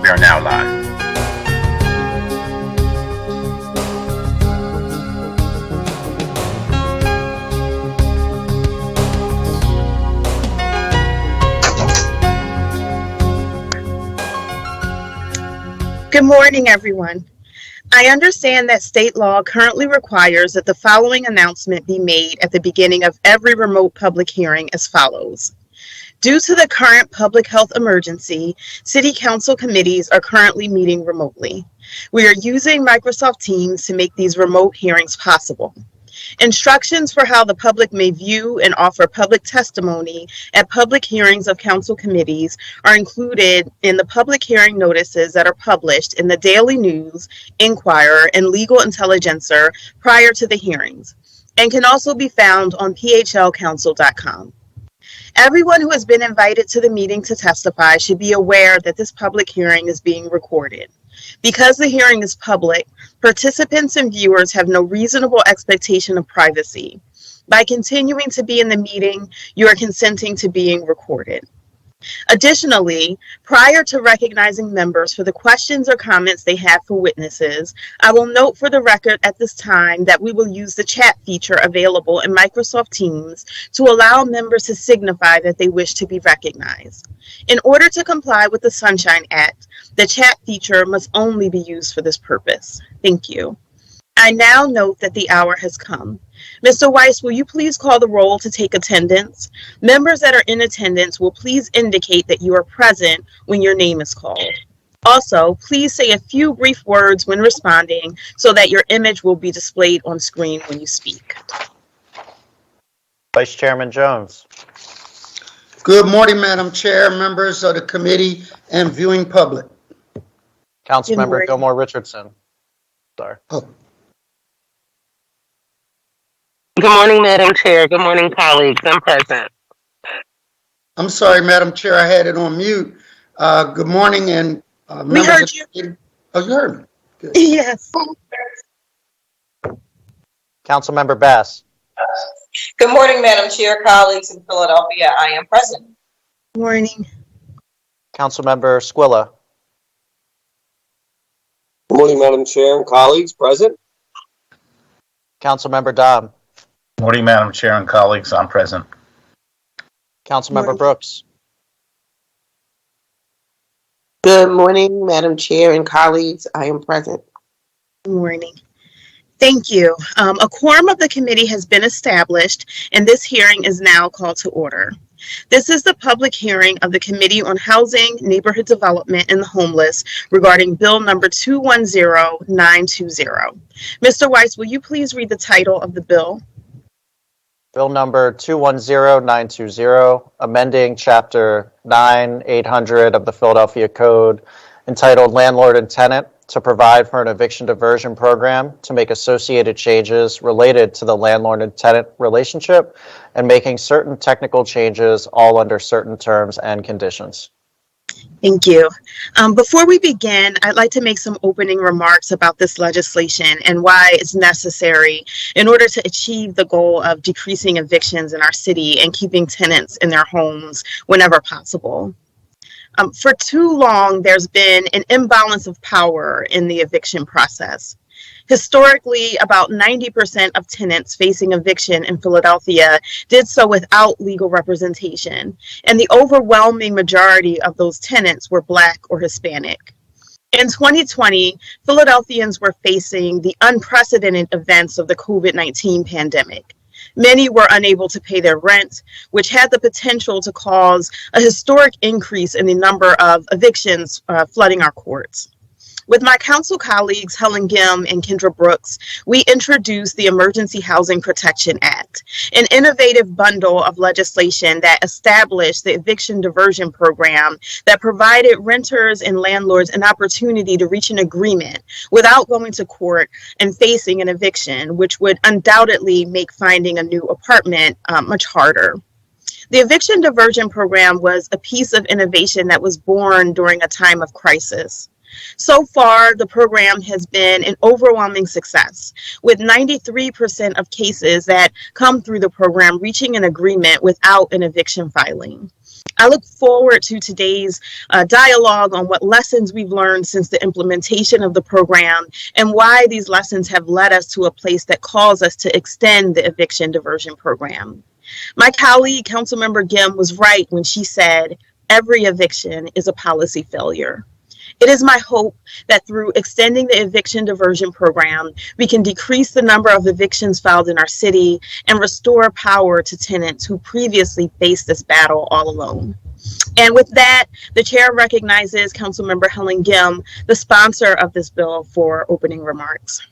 We are now live. Good morning, everyone. I understand that state law currently requires that the following announcement be made at the beginning of every remote public hearing as follows. Due to the current public health emergency, City Council committees are currently meeting remotely. We are using Microsoft Teams to make these remote hearings possible. Instructions for how the public may view and offer public testimony at public hearings of council committees are included in the public hearing notices that are published in the Daily News, Inquirer, and Legal Intelligencer prior to the hearings, and can also be found on phlcouncil.com. Everyone who has been invited to the meeting to testify should be aware that this public hearing is being recorded. Because the hearing is public, participants and viewers have no reasonable expectation of privacy. By continuing to be in the meeting, you are consenting to being recorded. Additionally, prior to recognizing members for the questions or comments they have for witnesses, I will note for the record at this time that we will use the chat feature available in Microsoft Teams to allow members to signify that they wish to be recognized. In order to comply with the Sunshine Act, the chat feature must only be used for this purpose. Thank you. I now note that the hour has come. Mr. Weiss, will you please call the roll to take attendance? Members that are in attendance will please indicate that you are present when your name is called. Also, please say a few brief words when responding so that your image will be displayed on screen when you speak. Vice Chairman Jones. Good morning, Madam Chair, members of the committee, and viewing public. Councilmember Gilmore Richardson. Sorry. Oh. Good morning, Madam Chair. Good morning, colleagues. I'm present. I'm sorry, Madam Chair, I had it on mute. Good morning, and We heard you. Oh, you heard me? Good. Yes. Councilmember Bass. Good morning, Madam Chair, colleagues in Philadelphia. I am present. Morning. Councilmember Squilla. Good morning, Madam Chair and colleagues. Present. Councilmember Dom. Morning, Madam Chair and colleagues. I'm present. Councilmember Brooks. Good morning, Madam Chair and colleagues. I am present. Good morning. Thank you. A quorum of the committee has been established, and this hearing is now called to order. This is the public hearing of the Committee on Housing, Neighborhood Development, and the Homeless regarding Bill number 210920. Mr. Weiss, will you please read the title of the bill? Bill number 210920, amending Chapter 9800 of the Philadelphia Code, entitled Landlord and Tenant, to provide for an eviction diversion program, to make associated changes related to the landlord and tenant relationship, and making certain technical changes, all under certain terms and conditions. Thank you. Before we begin, I'd like to make some opening remarks about this legislation and why it's necessary in order to achieve the goal of decreasing evictions in our city and keeping tenants in their homes whenever possible. For too long, there's been an imbalance of power in the eviction process. Historically, about 90% of tenants facing eviction in Philadelphia did so without legal representation, and the overwhelming majority of those tenants were Black or Hispanic. In 2020, Philadelphians were facing the unprecedented events of the COVID-19 pandemic. Many were unable to pay their rent, which had the potential to cause a historic increase in the number of evictions flooding our courts. With my council colleagues, Helen Gim and Kendra Brooks, we introduced the Emergency Housing Protection Act, an innovative bundle of legislation that established the eviction diversion program that provided renters and landlords an opportunity to reach an agreement without going to court and facing an eviction, which would undoubtedly make finding a new apartment much harder. The eviction diversion program was a piece of innovation that was born during a time of crisis. So far, the program has been an overwhelming success, with 93% of cases that come through the program reaching an agreement without an eviction filing. I look forward to today's dialogue on what lessons we've learned since the implementation of the program and why these lessons have led us to a place that calls us to extend the eviction diversion program. My colleague, Councilmember Gim, was right when she said, every eviction is a policy failure. It is my hope that through extending the eviction diversion program, we can decrease the number of evictions filed in our city and restore power to tenants who previously faced this battle all alone. And with that, the chair recognizes Councilmember Helen Gim, the sponsor of this bill, for opening remarks.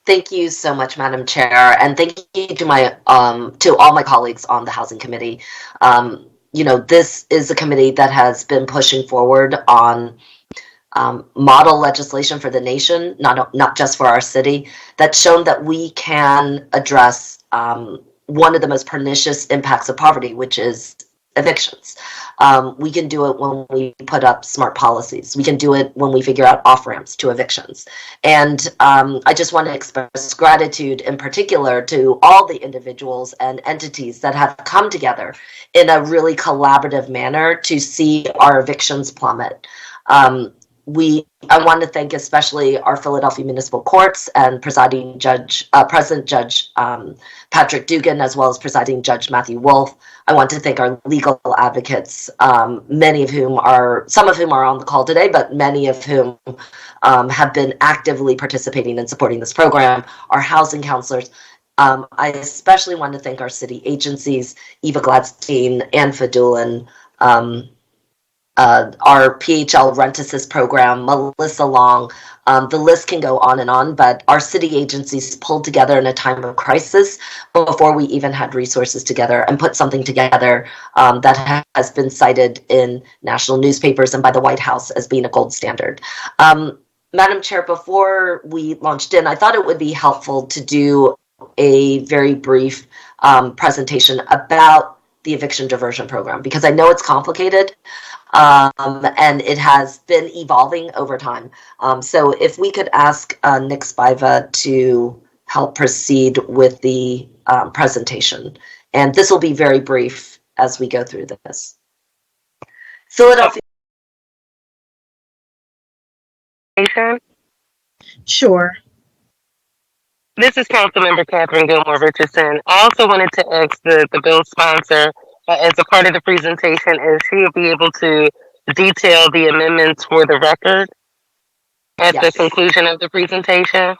Thank you so much, Madam Chair, and thank you to all my colleagues on the Housing Committee. This is a committee that has been pushing forward on model legislation for the nation, not just for our city, that's shown that we can address one of the most pernicious impacts of poverty, which is evictions. We can do it when we put up smart policies. We can do it when we figure out off-ramps to evictions. And I just want to express gratitude in particular to all the individuals and entities that have come together in a really collaborative manner to see our evictions plummet. I want to thank especially our Philadelphia Municipal Courts and President Judge Patrick Dugan, as well as Presiding Judge Matthew Wolf. I want to thank our legal advocates, some of whom are on the call today, but many of whom have been actively participating and supporting this program, our housing counselors. I especially want to thank our city agencies, Eva Gladstein, Ann Fadulin, our PHL Rent Assist program, Melissa Long. The list can go on and on, but our city agencies pulled together in a time of crisis before we even had resources together and put something together that has been cited in national newspapers and by the White House as being a gold standard. Madam Chair, before we launched in, I thought it would be helpful to do a very brief presentation about the eviction diversion program, because I know it's complicated. And it has been evolving over time. So if we could ask Nick Spiva to help proceed with the presentation. And this will be very brief as we go through this. Philadelphia. Sure. This is Councilmember Catherine Gilmore Richardson. I also wanted to ask the bill sponsor, as a part of the presentation, if she would be able to detail the amendments for the record at the conclusion of the presentation.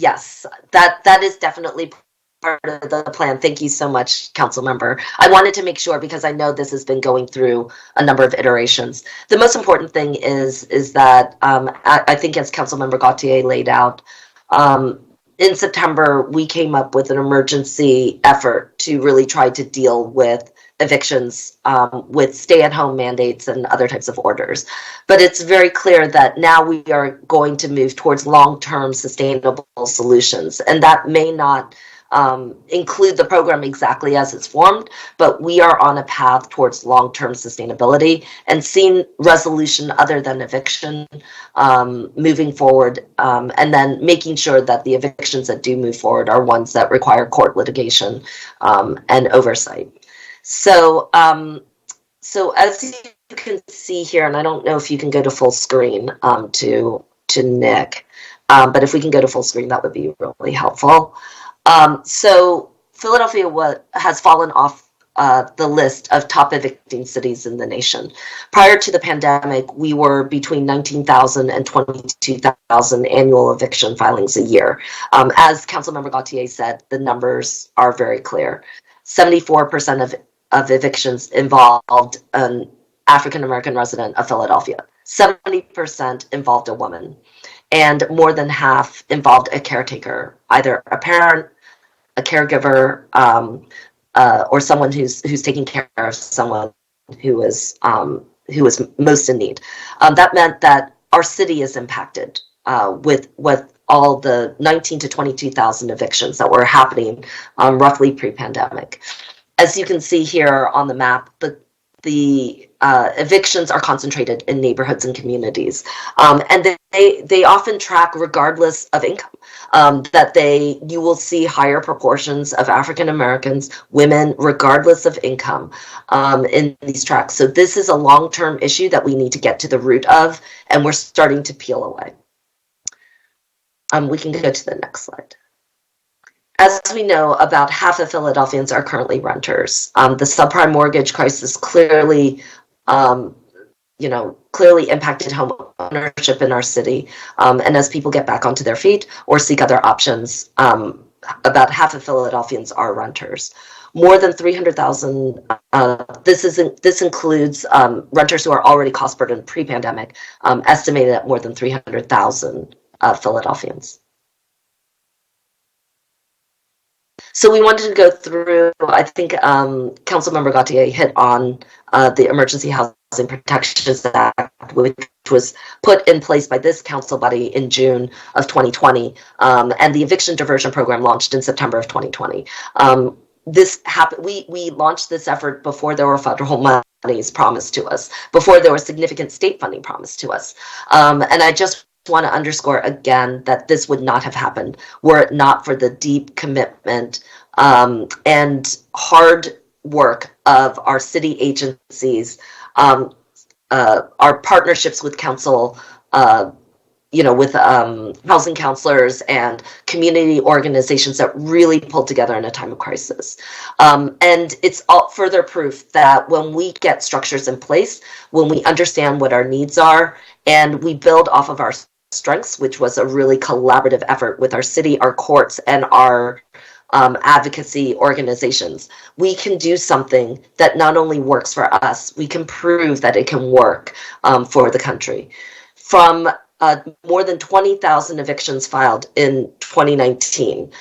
Yes, that is definitely part of the plan. Thank you so much, Councilmember. I wanted to make sure, because I know this has been going through a number of iterations. The most important thing is that I think, as Councilmember Gautier laid out, in September, we came up with an emergency effort to really try to deal with evictions with stay-at-home mandates and other types of orders. But it's very clear that now we are going to move towards long-term sustainable solutions. And that may not include the program exactly as it's formed, but we are on a path towards long-term sustainability and seeing resolution other than eviction moving forward, and then making sure that the evictions that do move forward are ones that require court litigation and oversight. So as you can see here, and I don't know if you can go to full screen to Nick, but if we can go to full screen, that would be really helpful. So Philadelphia has fallen off the list of top evicting cities in the nation. Prior to the pandemic, we were between 19,000 and 22,000 annual eviction filings a year. As Councilmember Gautier said, the numbers are very clear. 74% of evictions involved an African-American resident of Philadelphia. 70% involved a woman. And more than half involved a caretaker, either a parent, a caregiver, or someone who's taking care of someone who is most in need. That meant that our city is impacted with all the 19 to 22,000 evictions that were happening roughly pre-pandemic. As you can see here on the map, the evictions are concentrated in neighborhoods and communities, and they often track regardless of income. You will see higher proportions of African Americans, women, regardless of income, in these tracks. So this is a long-term issue that we need to get to the root of, and we're starting to peel away. We can go to the next slide. As we know, about half of Philadelphians are currently renters. The subprime mortgage crisis clearly impacted home ownership in our city. And as people get back onto their feet or seek other options, about half of Philadelphians are renters. More than 300,000, this includes renters who are already cost burdened pre-pandemic, estimated at more than 300,000 Philadelphians. So we wanted to go through, I think Councilmember Gautier hit on the Emergency Housing Protections Act, which was put in place by this council body in June of 2020, and the eviction diversion program launched in September of 2020. This happened. We launched this effort before there were federal monies promised to us, before there was significant state funding promised to us, and I just want to underscore again that this would not have happened were it not for the deep commitment and hard work of our city agencies, our partnerships with council, with housing counselors and community organizations that really pulled together in a time of crisis. And it's all further proof that when we get structures in place, when we understand what our needs are, and we build off of our strengths, which was a really collaborative effort with our city, our courts, and our advocacy organizations, we can do something that not only works for us, we can prove that it can work for the country. From more than 20,000 evictions filed in 2019.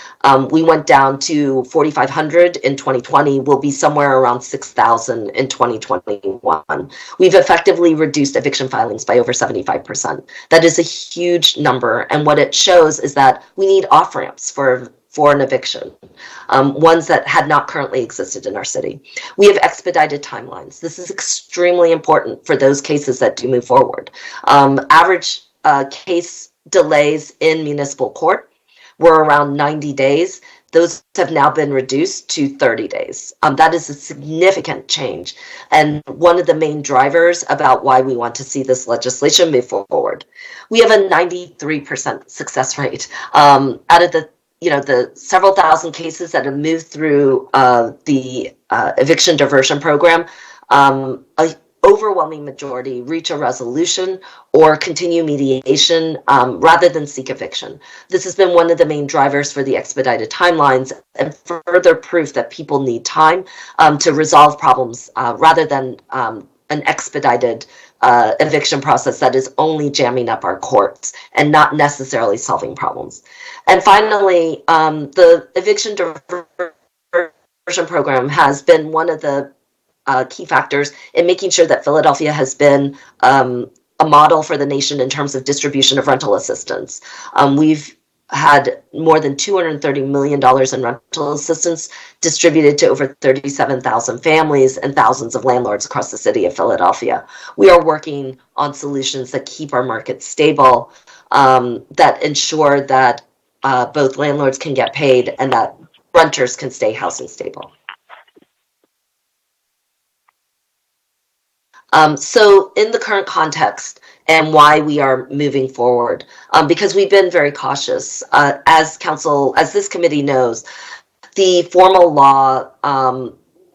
We went down to 4,500 in 2020. We'll be somewhere around 6,000 in 2021. We've effectively reduced eviction filings by over 75%. That is a huge number. And what it shows is that we need off-ramps for an eviction, ones that had not currently existed in our city. We have expedited timelines. This is extremely important for those cases that do move forward. Average case delays in municipal court were around 90 days. Those have now been reduced to 30 days. That is a significant change, and one of the main drivers about why we want to see this legislation move forward. We have a 93% success rate. Out of the several thousand cases that have moved through the eviction diversion program, a overwhelming majority reach a resolution or continue mediation rather than seek eviction. This has been one of the main drivers for the expedited timelines and further proof that people need time to resolve problems rather than an expedited eviction process that is only jamming up our courts and not necessarily solving problems. And finally, the eviction diversion program has been one of the key factors in making sure that Philadelphia has been a model for the nation in terms of distribution of rental assistance. We've had more than $230 million in rental assistance distributed to over 37,000 families and thousands of landlords across the city of Philadelphia. We are working on solutions that keep our market stable, that ensure that both landlords can get paid and that renters can stay housing stable. So in the current context and why we are moving forward, because we've been very cautious, as this committee knows, the formal law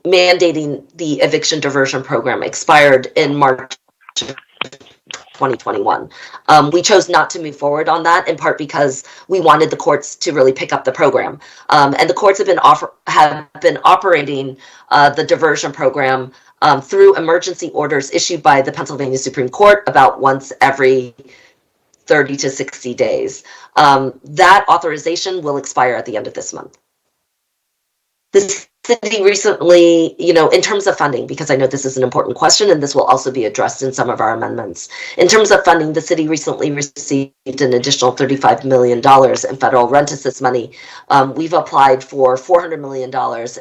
mandating the eviction diversion program expired in March 2021. We chose not to move forward on that, in part because we wanted the courts to really pick up the program. And the courts have been operating the diversion program through emergency orders issued by the Pennsylvania Supreme Court about once every 30 to 60 days. That authorization will expire at the end of this month. The city recently, in terms of funding, because I know this is an important question and this will also be addressed in some of our amendments. In terms of funding, the city recently received an additional $35 million in federal rent assist money. We've applied for $400 million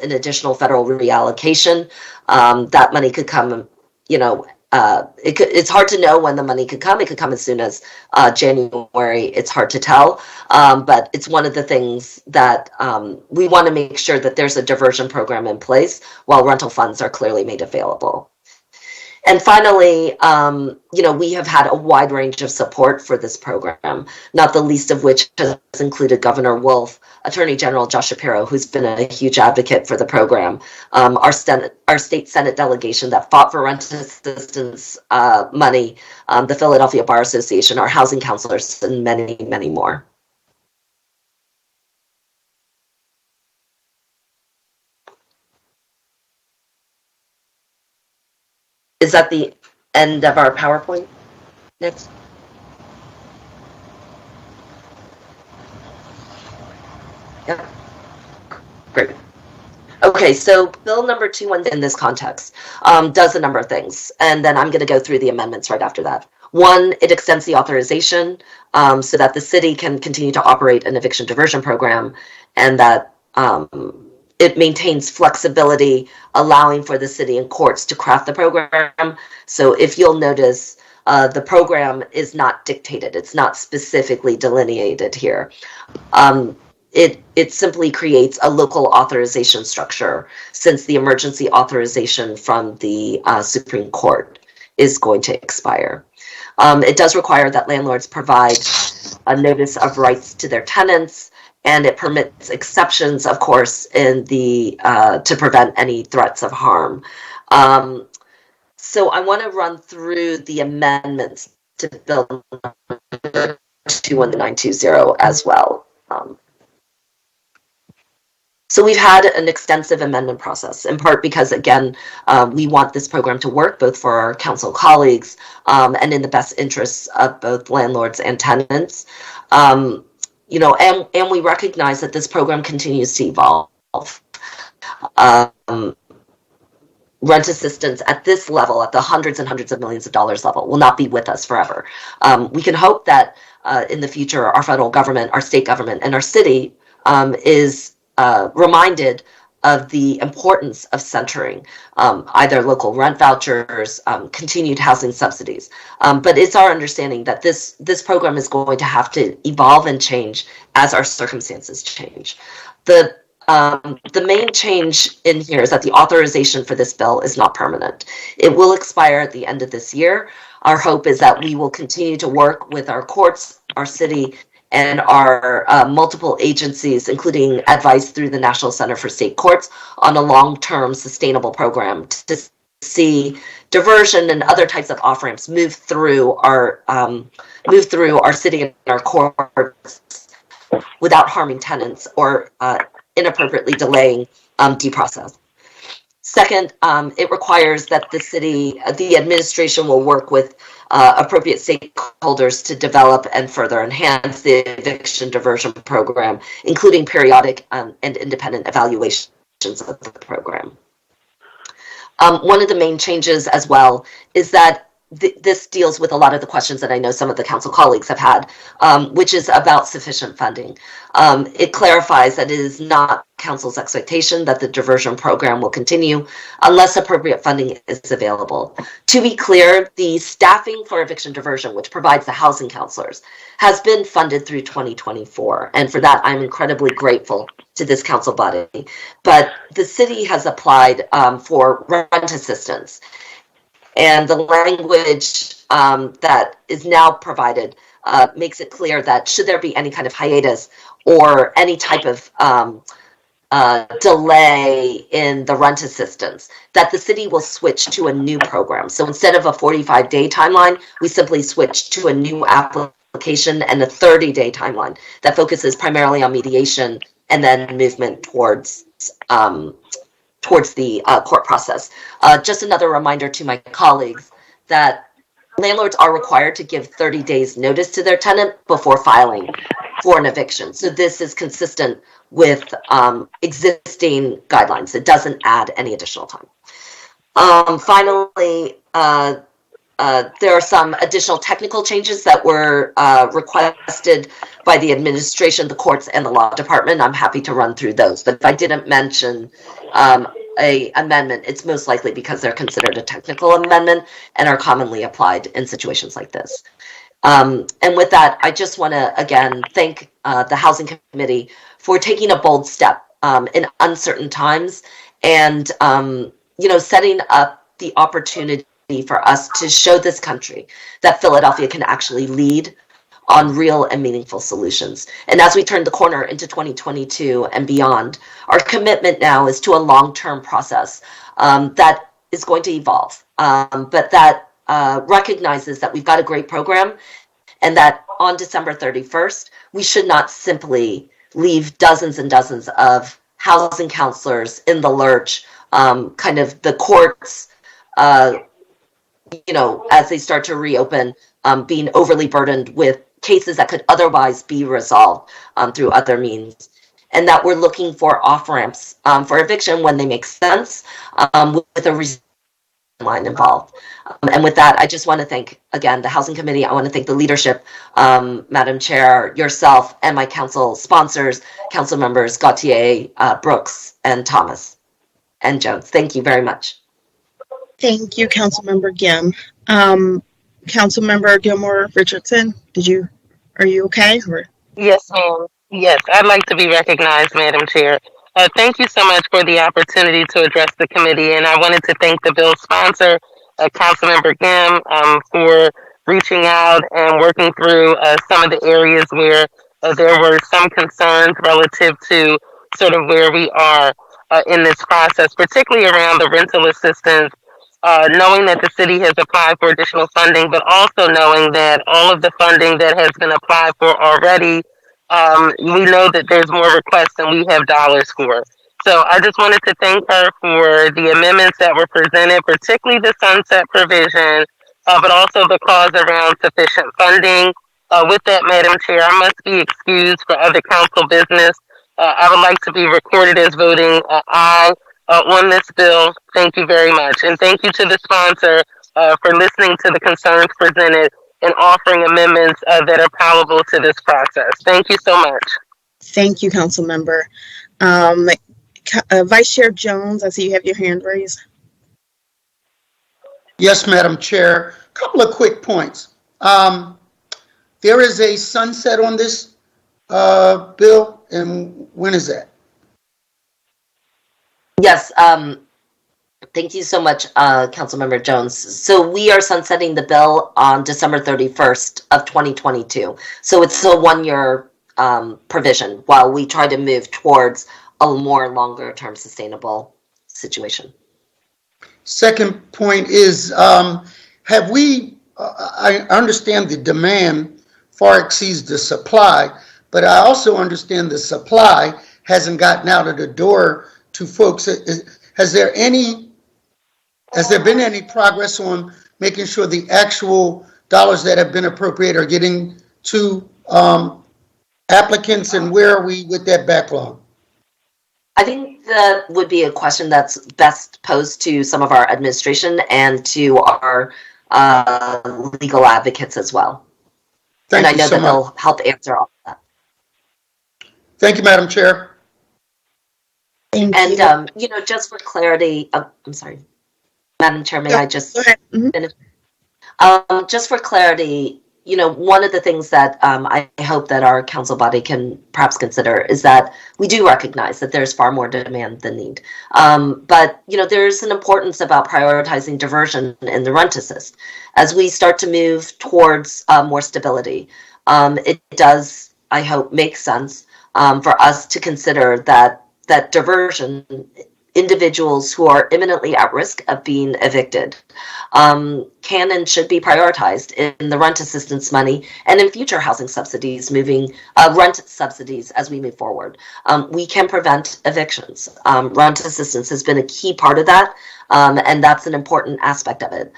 in additional federal reallocation. That money could come it's hard to know when the money could come. It could come as soon as January. It's hard to tell, but it's one of the things that we want to make sure that there's a diversion program in place while rental funds are clearly made available. And finally, we have had a wide range of support for this program, not the least of which has included Governor Wolf, Attorney General Josh Shapiro, who's been a huge advocate for the program, our state Senate delegation that fought for rent assistance money, the Philadelphia Bar Association, our housing counselors, and many, many more. Is that the end of our PowerPoint? Next. Yep. Great. Okay, so bill number 2 in this context does a number of things, and then I'm going to go through the amendments right after that. One, it extends the authorization so that the city can continue to operate an eviction diversion program, and that it maintains flexibility, allowing for the city and courts to craft the program. So if you'll notice, the program is not dictated. It's not specifically delineated here. It simply creates a local authorization structure, since the emergency authorization from the Supreme Court is going to expire. It does require that landlords provide a notice of rights to their tenants, and it permits exceptions, of course, in to prevent any threats of harm. So I want to run through the amendments to Bill 21920 as well. So we've had an extensive amendment process, in part because, again, we want this program to work both for our council colleagues and in the best interests of both landlords and tenants. And we recognize that this program continues to evolve. Rent assistance at this level, at the hundreds and hundreds of millions of dollars level, will not be with us forever. We can hope that in the future, our federal government, our state government, and our city is reminded of the importance of centering either local rent vouchers, continued housing subsidies. But it's our understanding that this program is going to have to evolve and change as our circumstances change. The main change in here is that the authorization for this bill is not permanent. It will expire at the end of this year. Our hope is that we will continue to work with our courts, our city, and our multiple agencies, including advice through the National Center for State Courts, on a long-term sustainable program to see diversion and other types of off-ramps move through our city and our courts without harming tenants or inappropriately delaying due process. Second, it requires that the administration will work with appropriate stakeholders to develop and further enhance the eviction diversion program, including periodic and independent evaluations of the program. One of the main changes as well is that this deals with a lot of the questions that I know some of the council colleagues have had, which is about sufficient funding. It clarifies that it is not council's expectation that the diversion program will continue unless appropriate funding is available. To be clear, the staffing for eviction diversion, which provides the housing counselors, has been funded through 2024. And for that, I'm incredibly grateful to this council body. But the city has applied for rent assistance. And the language that is now provided makes it clear that should there be any kind of hiatus or any type of delay in the rent assistance, that the city will switch to a new program. So instead of a 45-day timeline, we simply switch to a new application and a 30-day timeline that focuses primarily on mediation and then movement towards the court process. Just another reminder to my colleagues that landlords are required to give 30 days notice to their tenant before filing for an eviction. So this is consistent with existing guidelines. It doesn't add any additional time. Finally, there are some additional technical changes that were requested by the administration, the courts, and the law department. I'm happy to run through those. But if I didn't mention a amendment, it's most likely because they're considered a technical amendment and are commonly applied in situations like this. And with that, I just want to, again, thank the Housing Committee for taking a bold step in uncertain times and, setting up the opportunity for us to show this country that Philadelphia can actually lead on real and meaningful solutions. And as we turn the corner into 2022 and beyond, our commitment now is to a long-term process that is going to evolve, but that recognizes that we've got a great program and that on December 31st, we should not simply leave dozens and dozens of housing counselors in the lurch, kind of the courts, as they start to reopen, being overly burdened with cases that could otherwise be resolved through other means. And that we're looking for off-ramps for eviction when they make sense, with a line involved. And with that, I just want to thank, again, the Housing Committee. I want to thank the leadership, Madam Chair, yourself, and my council sponsors, council members Gautier, Brooks, and Thomas, and Jones. Thank you very much. Thank you, Councilmember Gim. Councilmember Gilmore Richardson, are you okay? Yes, ma'am. Yes, I'd like to be recognized, Madam Chair. Thank you so much for the opportunity to address the committee, and I wanted to thank the bill sponsor, Councilmember Gim, for reaching out and working through some of the areas where there were some concerns relative to sort of where we are in this process, particularly around the rental assistance, knowing that the city has applied for additional funding, but also knowing that all of the funding that has been applied for already, we know that there's more requests than we have dollars for. So I just wanted to thank her for the amendments that were presented, particularly the sunset provision, but also the clause around sufficient funding. With that, Madam Chair, I must be excused for other council business. I would like to be recorded as voting aye on this bill. Thank you very much. And thank you to the sponsor for listening to the concerns presented and offering amendments that are palatable to this process. Thank you so much. Thank you, Councilmember. Vice Chair Jones, I see you have your hand raised. Yes, Madam Chair. A couple of quick points. There is a sunset on this bill, and when is that? Yes, thank you so much, Councilmember Jones. So we are sunsetting the bill on December 31st of 2022. So it's a one-year provision while we try to move towards a more longer-term sustainable situation. Second point is, have we, I understand the demand far exceeds the supply, but I also understand the supply hasn't gotten out of the door to folks. Has there been any progress on making sure the actual dollars that have been appropriated are getting to applicants, and where are we with that backlog? I think that would be a question that's best posed to some of our administration and to our legal advocates as well. Thank and I you know so that much. they'll help answer all of that. Thank you, Madam Chair. Thank And, you. just for clarity, I'm sorry, Madam Chair, may I just Go ahead. Mhm. finish? Just for clarity, one of the things that I hope that our council body can perhaps consider is that we do recognize that there's far more demand than need. But, there's an importance about prioritizing diversion in the rent assist. As we start to move towards more stability, it does, I hope, make sense for us to consider that diversion, individuals who are imminently at risk of being evicted, can and should be prioritized in the rent assistance money and in future housing subsidies, rent subsidies as we move forward. We can prevent evictions. Rent assistance has been a key part of that, and that's an important aspect of it.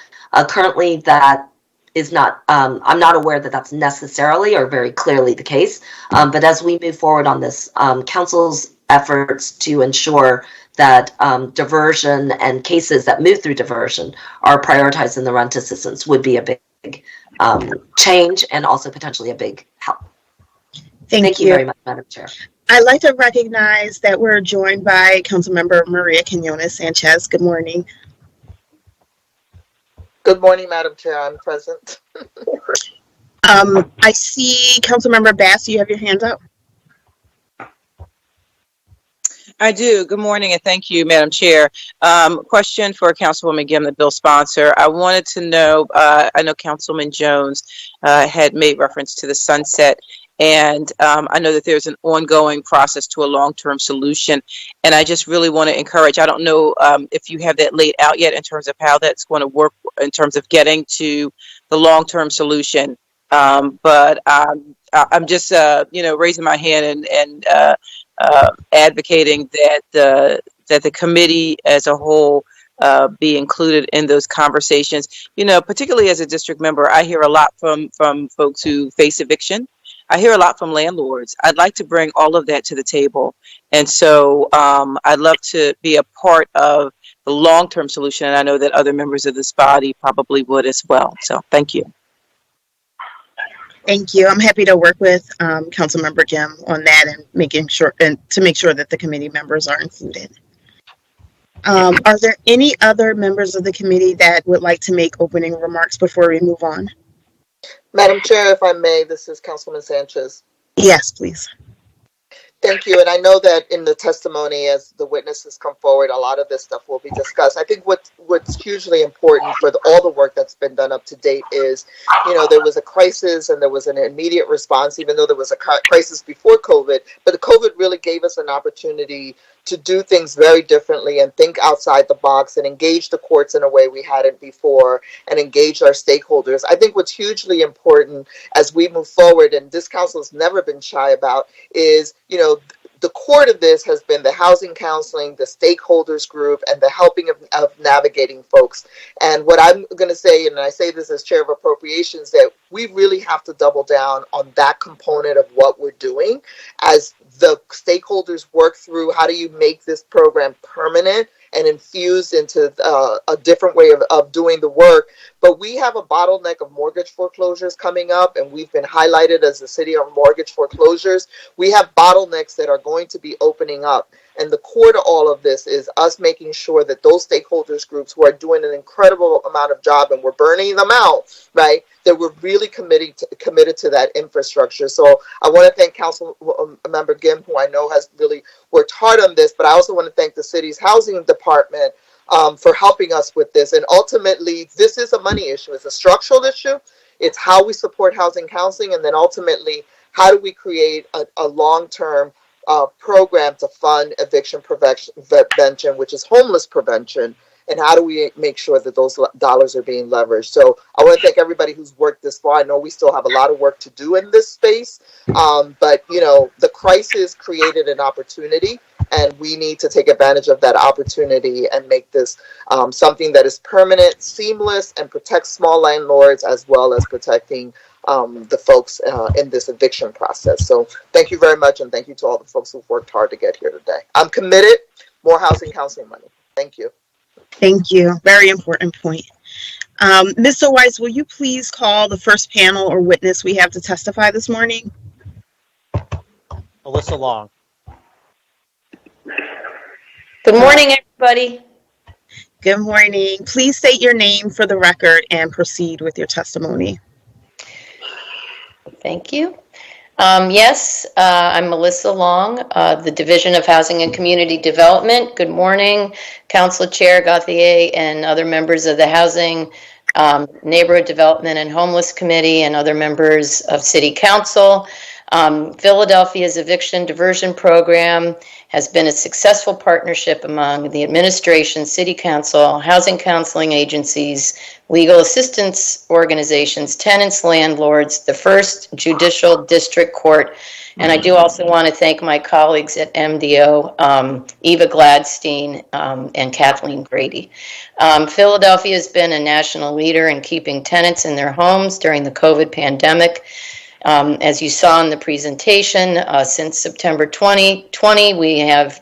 Currently, that is not, I'm not aware that that's necessarily or very clearly the case, but as we move forward on this, council's efforts to ensure that diversion and cases that move through diversion are prioritized in the rent assistance would be a big change and also potentially a big help. Thank you you. very much, Madam Chair. I'd like to recognize that we're joined by Councilmember Maria Quinones Sanchez. Good morning. Good morning, Madam Chair. I'm present. I see Councilmember Bass, you have your hand up. I do. Good morning, and thank you, Madam Chair. Question for Councilwoman Gimm, the bill sponsor. I wanted to know, I know Councilman Jones had made reference to the sunset, and I know that there's an ongoing process to a long-term solution, and I just really want to encourage, I don't know if you have that laid out yet in terms of how that's going to work in terms of getting to the long-term solution. But I'm just, raising my hand and advocating that the committee as a whole be included in those conversations. Particularly as a district member, I hear a lot from folks who face eviction. I hear a lot from landlords. I'd like to bring all of that to the table, and so I'd love to be a part of the long-term solution. And I know that other members of this body probably would as well. So, thank you. Thank you. I'm happy to work with Councilmember Gimm on that and to make sure that the committee members are included. Are there any other members of the committee that would like to make opening remarks before we move on? Madam Chair, if I may, this is Councilman Sanchez. Yes, please. Thank you. And I know that in the testimony, as the witnesses come forward, a lot of this stuff will be discussed. I think what's hugely important for all the work that's been done up to date is, there was a crisis and there was an immediate response, even though there was a crisis before COVID. But the COVID really gave us an opportunity to do things very differently and think outside the box and engage the courts in a way we hadn't before and engage our stakeholders. I think what's hugely important as we move forward, and this council has never been shy about, is, the core of this has been the housing counseling, the stakeholders group, and the helping of navigating folks. And what I'm going to say, and I say this as chair of appropriations, that we really have to double down on that component of what we're doing as the stakeholders work through how do you make this program permanent and infused into a different way of doing the work. But we have a bottleneck of mortgage foreclosures coming up, and we've been highlighted as the city of mortgage foreclosures. We have bottlenecks that are going to be opening up. And the core to all of this is us making sure that those stakeholders groups who are doing an incredible amount of job, and we're burning them out, right, that we're really committed to that infrastructure. So I want to thank Council Member Gimm, who I know has really worked hard on this, but I also want to thank the city's housing department for helping us with this. And ultimately, this is a money issue. It's a structural issue. It's how we support housing counseling, and then ultimately, how do we create a long-term program to fund eviction prevention, which is homeless prevention, and how do we make sure that those dollars are being leveraged? So I want to thank everybody who's worked this far. I know we still have a lot of work to do in this space, but the crisis created an opportunity, and we need to take advantage of that opportunity and make this something that is permanent, seamless, and protects small landlords as well as protecting the folks in this eviction process. So thank you very much, and thank you to all the folks who've worked hard to get here today. I'm committed. More housing counseling money. Thank you. Thank you. Very important point. Mr. Weiss, will you please call the first panel or witness we have to testify this morning? Alyssa Long. Good morning, everybody. Good morning. Please state your name for the record and proceed with your testimony. Thank you. Yes, I'm Melissa Long, the Division of Housing and Community Development. Good morning, Council Chair Gauthier and other members of the Housing, Neighborhood Development and Homeless Committee and other members of City Council. Philadelphia's eviction diversion program has been a successful partnership among the administration, city council, housing counseling agencies, legal assistance organizations, tenants, landlords, the first judicial district court. And I do also want to thank my colleagues at MDO, Eva Gladstein and Kathleen Grady. Philadelphia has been a national leader in keeping tenants in their homes during the COVID pandemic. As you saw in the presentation, since September 2020, we have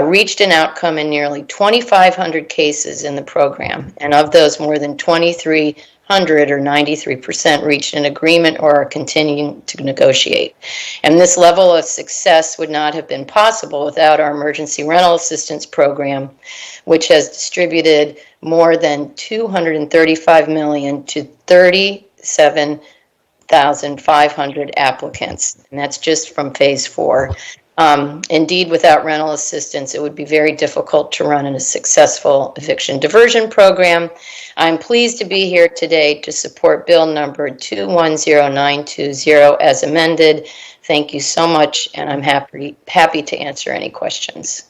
reached an outcome in nearly 2,500 cases in the program. And of those, more than 23 or 93% reached an agreement or are continuing to negotiate. And this level of success would not have been possible without our emergency rental assistance program, which has distributed more than $235 million to 37,500 applicants, and that's just from phase 4. Indeed, without rental assistance, it would be very difficult to run a successful eviction diversion program. I'm pleased to be here today to support bill number 210920 as amended. Thank you so much, and I'm happy to answer any questions.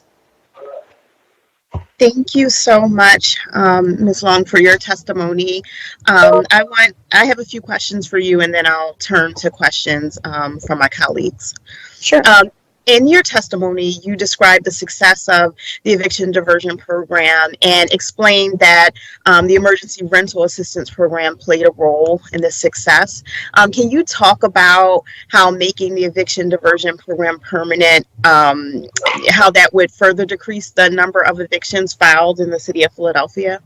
Thank you so much, Ms. Long, for your testimony. I have a few questions for you, and then I'll turn to questions from my colleagues. Sure. In your testimony, you described the success of the eviction diversion program and explained that the emergency rental assistance program played a role in this success. Can you talk about how making the eviction diversion program permanent, how that would further decrease the number of evictions filed in the city of Philadelphia?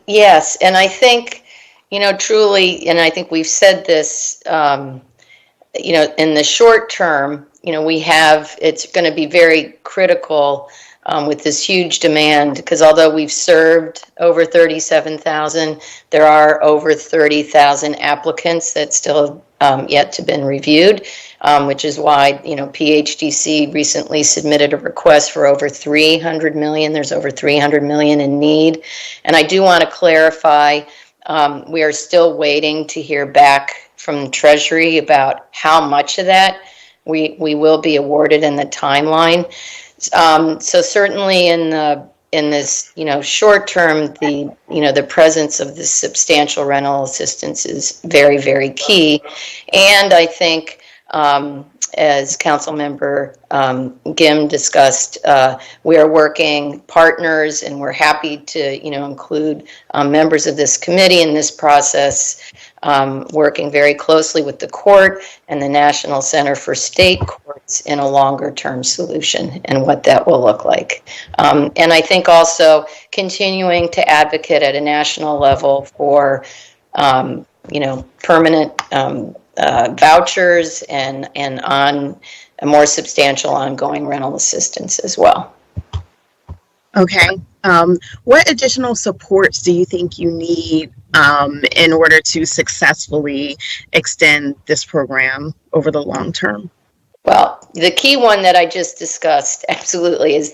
Yes, and I think, truly, and I think we've said this, in the short term, it's going to be very critical with this huge demand, because although we've served over 37,000, there are over 30,000 applicants that still have yet to been reviewed, which is why, PHDC recently submitted a request for over 300 million. There's over 300 million in need. And I do want to clarify, we are still waiting to hear back from Treasury about how much of that we will be awarded in the timeline. So certainly in this short term, the presence of this substantial rental assistance is very, very key. And I think, as Councilmember Gim discussed, we are working partners, and we're happy to include members of this committee in this process, working very closely with the court and the National Center for State Courts in a longer term solution and what that will look like. And I think also continuing to advocate at a national level for permanent vouchers and on a more substantial ongoing rental assistance as well. Okay. What additional supports do you think you need in order to successfully extend this program over the long term? Well, the key one that I just discussed absolutely is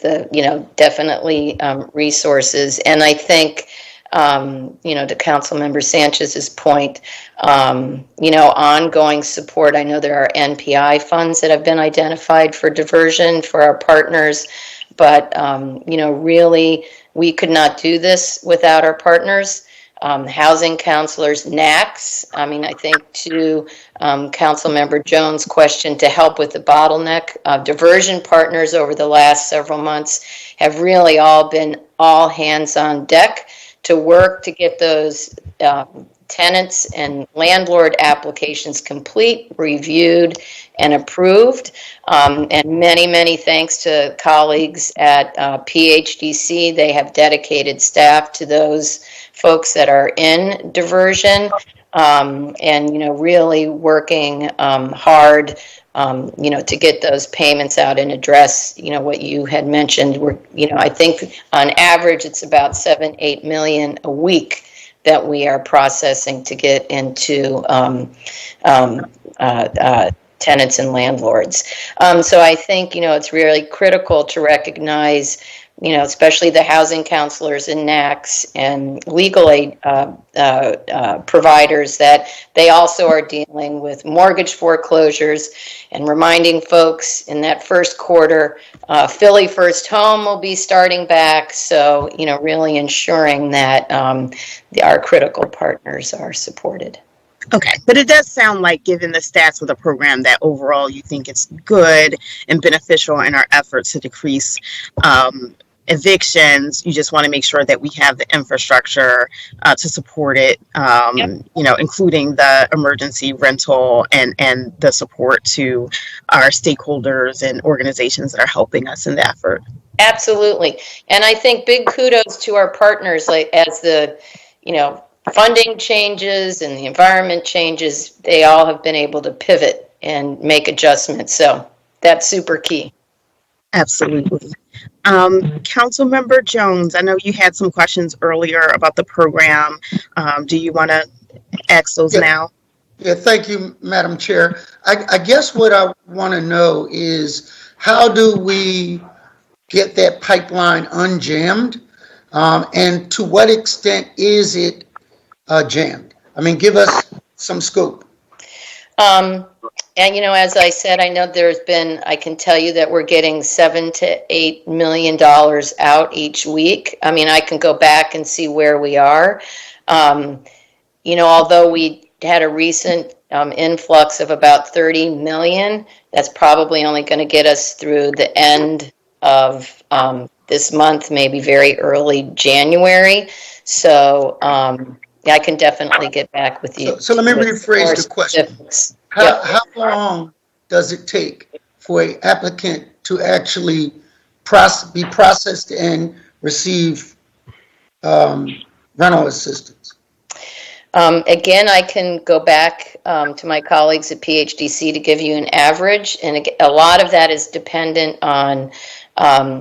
definitely resources. And I think, to Councilmember Sanchez's point, ongoing support. I know there are NPI funds that have been identified for diversion for our partners, but, really, we could not do this without our partners. Housing counselors, NACs. I think to Councilmember Jones' question, to help with the bottleneck, diversion partners over the last several months have really all been all hands on deck to work to get those tenants and landlord applications complete, reviewed, and approved. And many, many thanks to colleagues at PHDC. They have dedicated staff to those folks that are in diversion, and really working hard to get those payments out and address what you had mentioned. I think on average it's about 7-8 million a week that we are processing to get into tenants and landlords. So I think it's really critical to recognize, especially the housing counselors and NACs and legal aid providers, that they also are dealing with mortgage foreclosures, and reminding folks in that first quarter, Philly First Home will be starting back. So, really ensuring that our critical partners are supported. Okay, but it does sound like, given the stats of the program, that overall you think it's good and beneficial in our efforts to decrease evictions. You just want to make sure that we have the infrastructure to support it, including the emergency rental and the support to our stakeholders and organizations that are helping us in the effort. Absolutely. And I think big kudos to our partners, like as the, funding changes and the environment changes, they all have been able to pivot and make adjustments. So that's super key. Absolutely. Councilmember Jones, I know you had some questions earlier about the program. Do you want to ask those now? Yeah, thank you, Madam Chair. I guess what I want to know is how do we get that pipeline unjammed? And to what extent is it jammed? I mean, give us some scope. And as I said, I know I can tell you that we're getting $7 to $8 million out each week. I mean, I can go back and see where we are. Although we had a recent influx of about 30 million, that's probably only going to get us through the end of this month, maybe very early January. So I can definitely get back with you. So let me rephrase the question. How long does it take for an applicant to actually be processed and receive rental assistance? Again, I can go back to my colleagues at PHDC to give you an average, and a lot of that is dependent on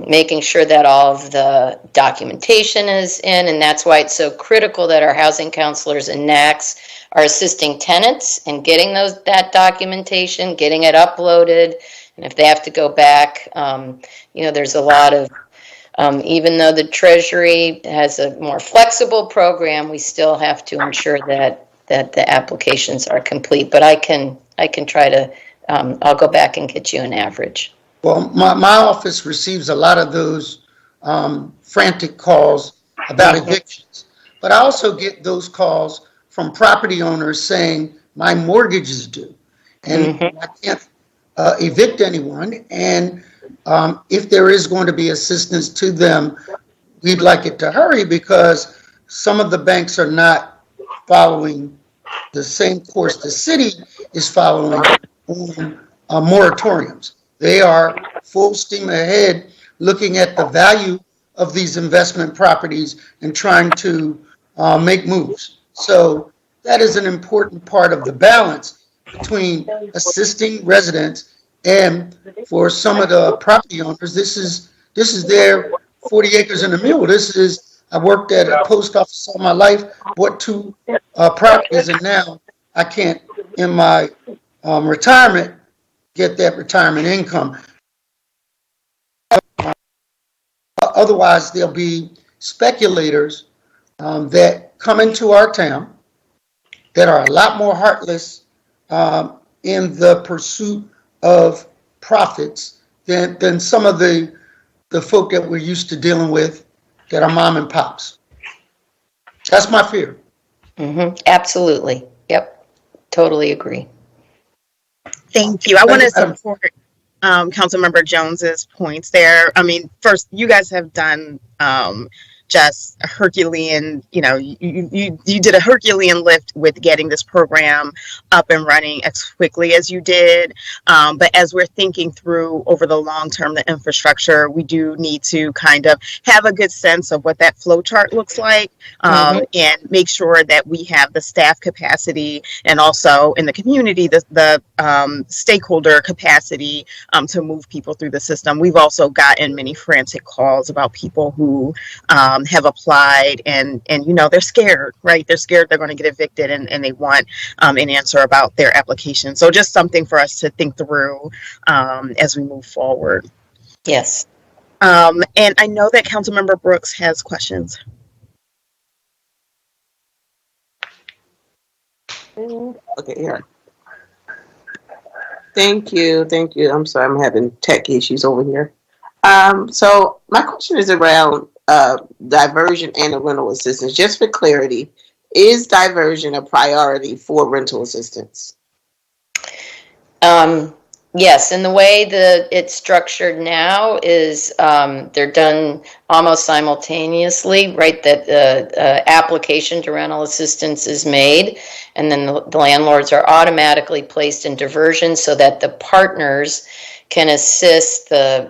making sure that all of the documentation is in, and that's why it's so critical that our housing counselors and NACs are assisting tenants in getting that documentation, getting it uploaded, and if they have to go back, there's a lot of even though the Treasury has a more flexible program, we still have to ensure that the applications are complete. But I can try to, I'll go back and get you an average. Well, my office receives a lot of those frantic calls about evictions, but I also get those calls from property owners saying my mortgage is due and I can't evict anyone, and if there is going to be assistance to them, we'd like it to hurry because some of the banks are not following the same course the city is following on moratoriums. They are full steam ahead looking at the value of these investment properties and trying to make moves. So that is an important part of the balance between assisting residents and for some of the property owners, this is their 40 acres and a mule. I worked at a post office all my life, bought 2 properties, and now I can't, in my retirement, get that retirement income. Otherwise, there'll be speculators that come into our town that are a lot more heartless in the pursuit of profits than some of the folk that we're used to dealing with that are mom and pops. That's my fear. Absolutely. Yep. Totally agree. Thank you. I want to support Councilmember Jones's points there. I mean, first, you guys have done just a Herculean, you did a Herculean lift with getting this program up and running as quickly as you did. But as we're thinking through over the long term, the infrastructure, we do need to kind of have a good sense of what that flow chart looks like and make sure that we have the staff capacity and also in the community, the stakeholder capacity to move people through the system. We've also gotten many frantic calls about people who have applied and they're scared, right? They're scared they're going to get evicted and they want an answer about their application. So just something for us to think through as we move forward. Yes. And I know that Councilmember Brooks has questions. Okay, here. Thank you. I'm sorry, I'm having tech issues over here. So my question is around diversion and the rental assistance. Just for clarity, is diversion a priority for rental assistance? Yes, and the way that it's structured now is they're done almost simultaneously, right? That the application to rental assistance is made, and then the landlords are automatically placed in diversion so that the partners can assist the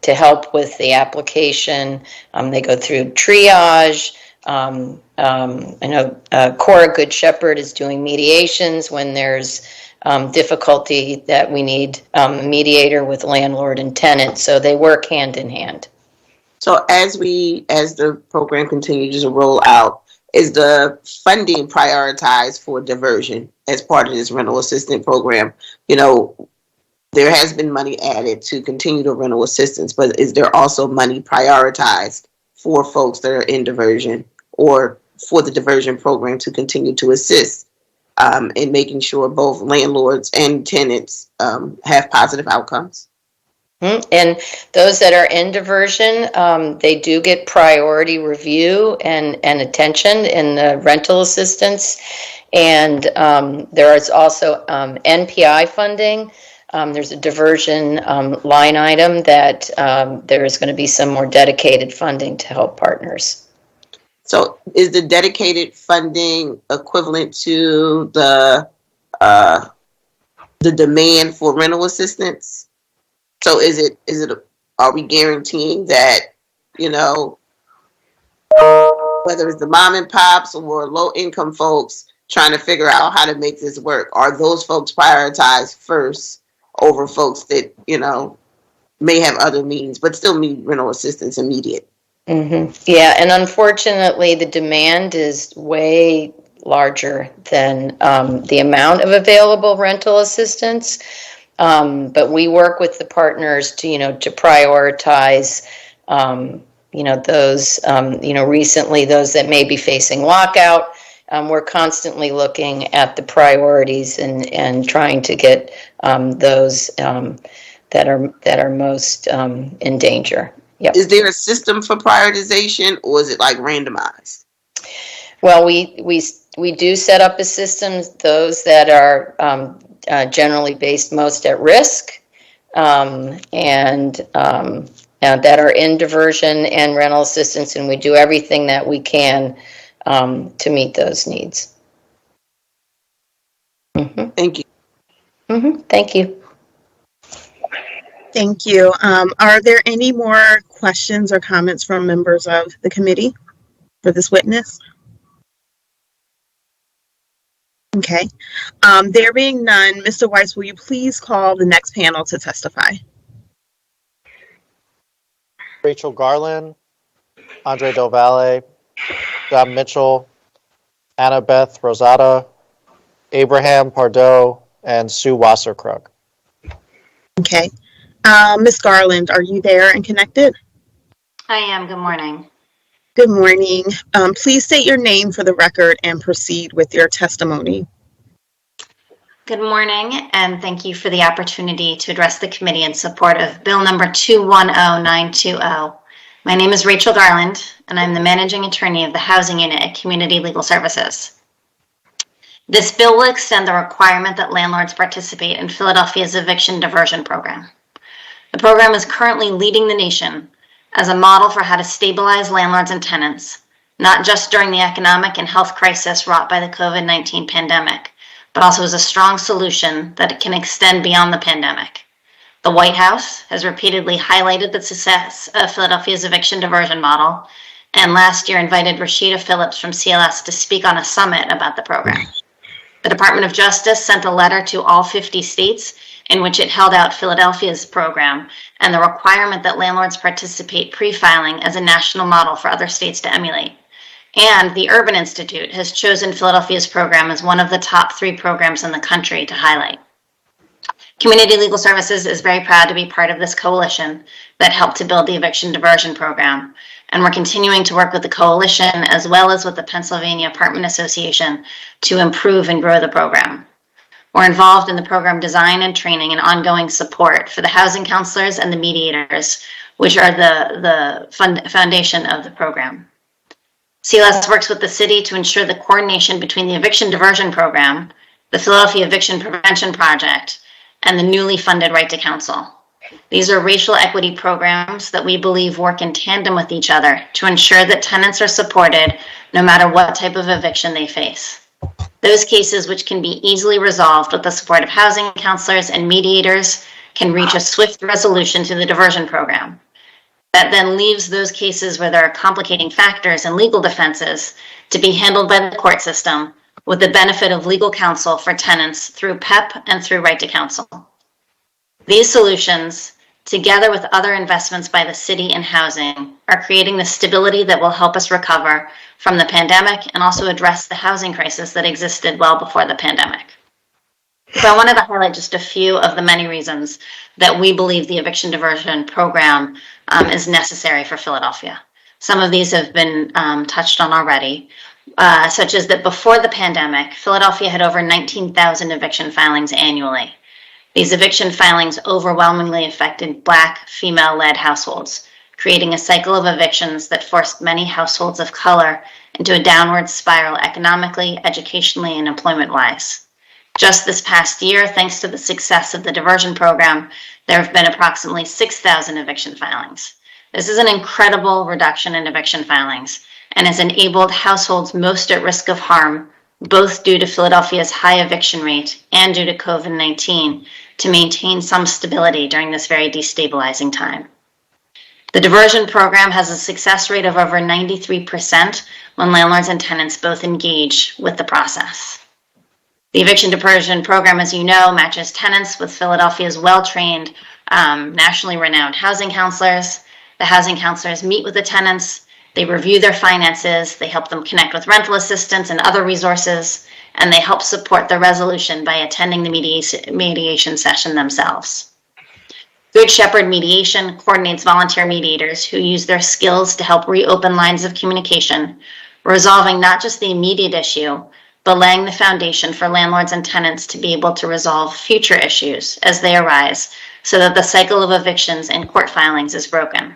to help with the application. They go through triage. I know Cora Good Shepherd is doing mediations when there's difficulty that we need a mediator with landlord and tenant. So they work hand in hand. So as the program continues to roll out, is the funding prioritized for diversion as part of this rental assistance program? You know, there has been money added to continue the rental assistance, but is there also money prioritized for folks that are in diversion or for the diversion program to continue to assist in making sure both landlords and tenants have positive outcomes? And those that are in diversion, they do get priority review and attention in the rental assistance. And there is also NPI funding. There's a diversion line item that there is going to be some more dedicated funding to help partners. So is the dedicated funding equivalent to the demand for rental assistance? So are we guaranteeing that, you know, whether it's the mom and pops or low income folks trying to figure out how to make this work, are those folks prioritized first over folks that, you know, may have other means but still need rental assistance immediate? Mm-hmm. Yeah, and unfortunately the demand is way larger than the amount of available rental assistance. But we work with the partners to, you know, to prioritize, you know, those, you know, recently those that may be facing lockout. We're constantly looking at the priorities and trying to get those that are most in danger. Yep. Is there a system for prioritization, or is it like randomized? Well, we do set up a system, those that are generally based most at risk, and that are in diversion and rental assistance, and we do everything that we can to meet those needs. Mm-hmm. Thank you. Mm-hmm. Thank you. Thank you. Are there any more questions or comments from members of the committee for this witness? Okay. There being none, Mr. Weiss, will you please call the next panel to testify? Rachel Garland, Andre Del Valle, Don Mitchell, Annabeth Rosada, Abraham Pardo, and Sue Wasserkrug. Okay. Ms. Garland, are you there and connected? I am. Good morning. Good morning. Please state your name for the record and proceed with your testimony. Good morning, and thank you for the opportunity to address the committee in support of Bill number 210920. My name is Rachel Garland, and I'm the managing attorney of the housing unit at Community Legal Services. This bill will extend the requirement that landlords participate in Philadelphia's eviction diversion program. The program is currently leading the nation as a model for how to stabilize landlords and tenants, not just during the economic and health crisis wrought by the COVID-19 pandemic, but also as a strong solution that can extend beyond the pandemic. The White House has repeatedly highlighted the success of Philadelphia's eviction diversion model, and last year invited Rashida Phillips from CLS to speak on a summit about the program. The Department of Justice sent a letter to all 50 states in which it held out Philadelphia's program and the requirement that landlords participate pre-filing as a national model for other states to emulate. And the Urban Institute has chosen Philadelphia's program as one of the top 3 programs in the country to highlight. Community Legal Services is very proud to be part of this coalition that helped to build the eviction diversion program. And we're continuing to work with the coalition as well as with the Pennsylvania Apartment Association to improve and grow the program. We're involved in the program design and training and ongoing support for the housing counselors and the mediators, which are the foundation of the program. CLS works with the city to ensure the coordination between the eviction diversion program, the Philadelphia Eviction Prevention Project, and the newly funded Right to Counsel. These are racial equity programs that we believe work in tandem with each other to ensure that tenants are supported no matter what type of eviction they face. Those cases which can be easily resolved with the support of housing counselors and mediators can reach a swift resolution through the diversion program. That then leaves those cases where there are complicating factors and legal defenses to be handled by the court system with the benefit of legal counsel for tenants through PEP and through right to counsel. These solutions, together with other investments by the city in housing, are creating the stability that will help us recover from the pandemic and also address the housing crisis that existed well before the pandemic. So I wanted to highlight just a few of the many reasons that we believe the eviction diversion program is necessary for Philadelphia. Some of these have been touched on already, such as that before the pandemic, Philadelphia had over 19,000 eviction filings annually. These eviction filings overwhelmingly affected Black, female-led households, creating a cycle of evictions that forced many households of color into a downward spiral economically, educationally, and employment-wise. Just this past year, thanks to the success of the diversion program, there have been approximately 6,000 eviction filings. This is an incredible reduction in eviction filings and has enabled households most at risk of harm, both due to Philadelphia's high eviction rate and due to COVID-19, to maintain some stability during this very destabilizing time. The diversion program has a success rate of over 93% when landlords and tenants both engage with the process. The eviction diversion program, as you know, matches tenants with Philadelphia's well-trained, nationally renowned housing counselors. The housing counselors meet with the tenants, they review their finances, they help them connect with rental assistance and other resources, and they help support the resolution by attending the mediation session themselves. Good Shepherd Mediation coordinates volunteer mediators who use their skills to help reopen lines of communication, resolving not just the immediate issue, but laying the foundation for landlords and tenants to be able to resolve future issues as they arise so that the cycle of evictions and court filings is broken.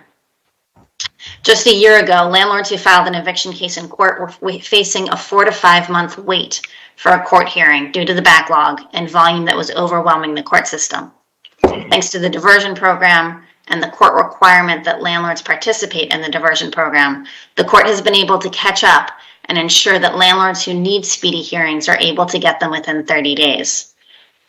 Just a year ago, landlords who filed an eviction case in court were facing a 4 to 5 month wait for a court hearing due to the backlog and volume that was overwhelming the court system. Thanks to the diversion program and the court requirement that landlords participate in the diversion program, the court has been able to catch up and ensure that landlords who need speedy hearings are able to get them within 30 days.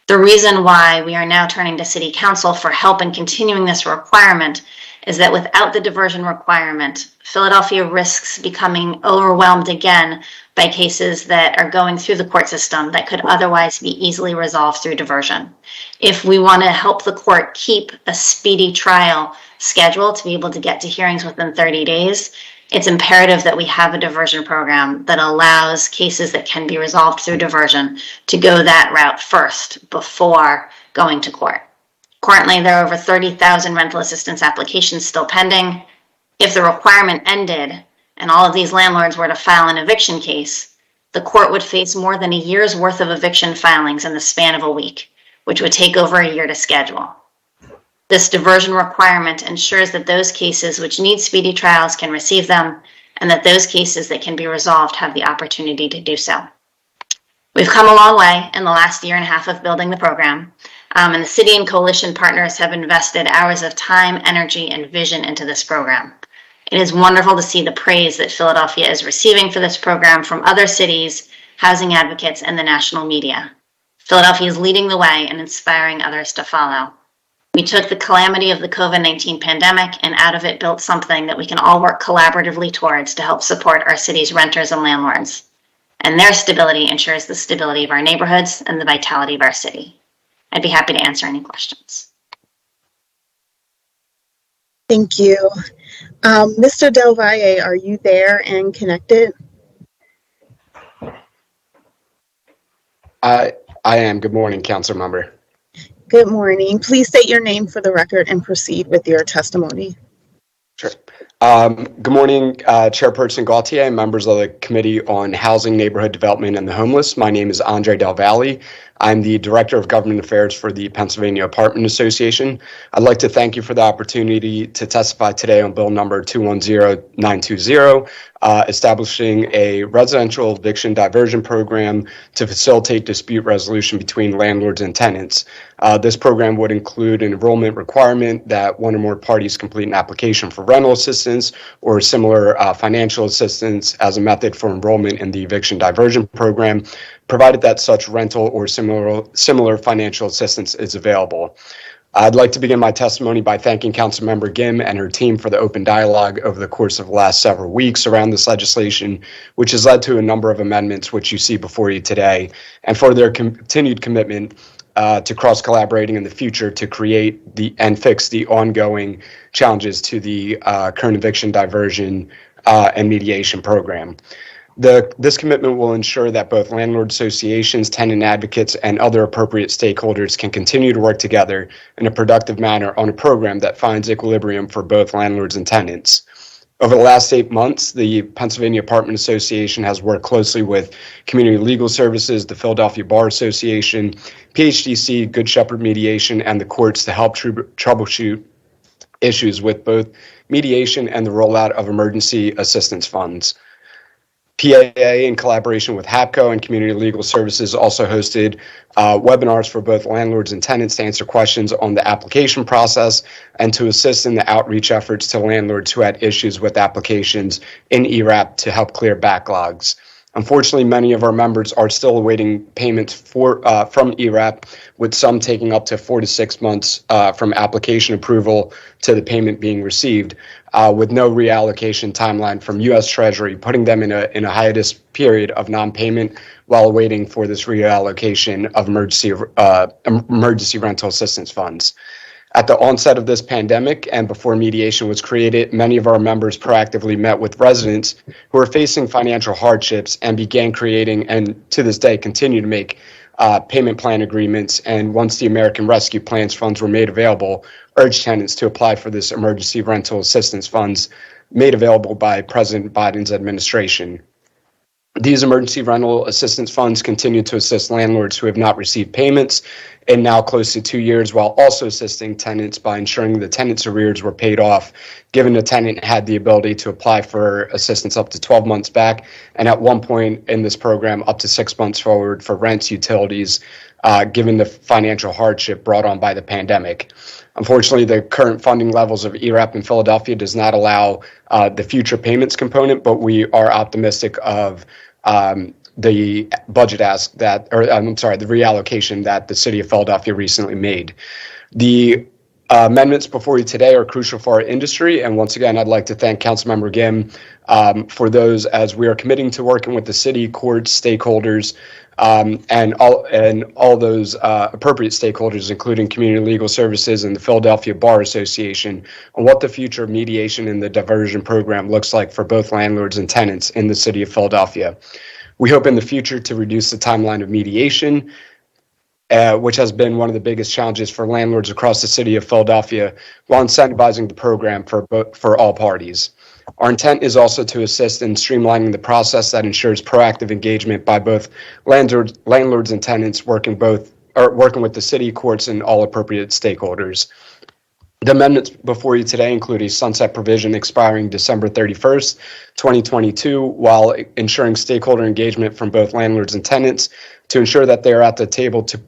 The reason why we are now turning to City Council for help in continuing this requirement is that without the diversion requirement, Philadelphia risks becoming overwhelmed again by cases that are going through the court system that could otherwise be easily resolved through diversion. If we want to help the court keep a speedy trial schedule to be able to get to hearings within 30 days, it's imperative that we have a diversion program that allows cases that can be resolved through diversion to go that route first before going to court. Currently, there are over 30,000 rental assistance applications still pending. If the requirement ended and all of these landlords were to file an eviction case, the court would face more than a year's worth of eviction filings in the span of a week, which would take over a year to schedule. This diversion requirement ensures that those cases which need speedy trials can receive them, and that those cases that can be resolved have the opportunity to do so. We've come a long way in the last year and a half of building the program, and the city and coalition partners have invested hours of time, energy, and vision into this program. It is wonderful to see the praise that Philadelphia is receiving for this program from other cities, housing advocates, and the national media. Philadelphia is leading the way and inspiring others to follow. We took the calamity of the COVID-19 pandemic and out of it built something that we can all work collaboratively towards to help support our city's renters and landlords. And their stability ensures the stability of our neighborhoods and the vitality of our city. I'd be happy to answer any questions. Thank you. Mr. Del Valle, are you there and connected? I am. Good morning, council member. Good morning. Please state your name for the record and proceed with your testimony. Sure. Good morning, Chairperson Gautier and members of the Committee on Housing, Neighborhood Development, and the Homeless. My name is Andre Del Valle. I'm the Director of Government Affairs for the Pennsylvania Apartment Association. I'd like to thank you for the opportunity to testify today on Bill number 210920, establishing a residential eviction diversion program to facilitate dispute resolution between landlords and tenants. This program would include an enrollment requirement that one or more parties complete an application for rental assistance or similar financial assistance as a method for enrollment in the eviction diversion program, provided that such rental or similar financial assistance is available. I'd like to begin my testimony by thanking Councilmember Gim and her team for the open dialogue over the course of the last several weeks around this legislation, which has led to a number of amendments which you see before you today, and for their continued commitment to cross-collaborating in the future to create and fix the ongoing challenges to the current eviction diversion and mediation program. This commitment will ensure that both landlord associations, tenant advocates, and other appropriate stakeholders can continue to work together in a productive manner on a program that finds equilibrium for both landlords and tenants. Over the last 8 months, the Pennsylvania Apartment Association has worked closely with Community Legal Services, the Philadelphia Bar Association, PHDC, Good Shepherd Mediation, and the courts to help troubleshoot issues with both mediation and the rollout of emergency assistance funds. PAA, in collaboration with HAPCO and Community Legal Services, also hosted webinars for both landlords and tenants to answer questions on the application process and to assist in the outreach efforts to landlords who had issues with applications in ERAP to help clear backlogs. Unfortunately, many of our members are still awaiting payments from ERAP, with some taking up to 4 to 6 months from application approval to the payment being received, with no reallocation timeline from U.S. Treasury, putting them in a hiatus period of non-payment while waiting for this reallocation of emergency rental assistance funds. At the onset of this pandemic and before mediation was created, many of our members proactively met with residents who are facing financial hardships and began creating, and to this day continue to make, payment plan agreements. And once the American Rescue Plans funds were made available, urged tenants to apply for this emergency rental assistance funds made available by President Biden's administration. These emergency rental assistance funds continue to assist landlords who have not received payments in now close to 2 years, while also assisting tenants by ensuring the tenant's arrears were paid off, given the tenant had the ability to apply for assistance up to 12 months back, and at one point in this program, up to 6 months forward for rents, utilities, given the financial hardship brought on by the pandemic. Unfortunately, the current funding levels of ERAP in Philadelphia does not allow the future payments component, but we are optimistic of the budget ask that, or the reallocation that the city of Philadelphia recently made. The amendments before you today are crucial for our industry, and once again, I'd like to thank Councilmember Gim for those, as we are committing to working with the city, courts, stakeholders, and all those appropriate stakeholders, including Community Legal Services and the Philadelphia Bar Association, on what the future of mediation in the diversion program looks like for both landlords and tenants in the city of Philadelphia. We hope in the future to reduce the timeline of mediation, which has been one of the biggest challenges for landlords across the city of Philadelphia, while incentivizing the program for all parties. Our intent is also to assist in streamlining the process that ensures proactive engagement by both landlords and tenants working with the city, courts, and all appropriate stakeholders. The amendments before you today include a sunset provision expiring December 31st, 2022, while ensuring stakeholder engagement from both landlords and tenants to ensure that they are at the table to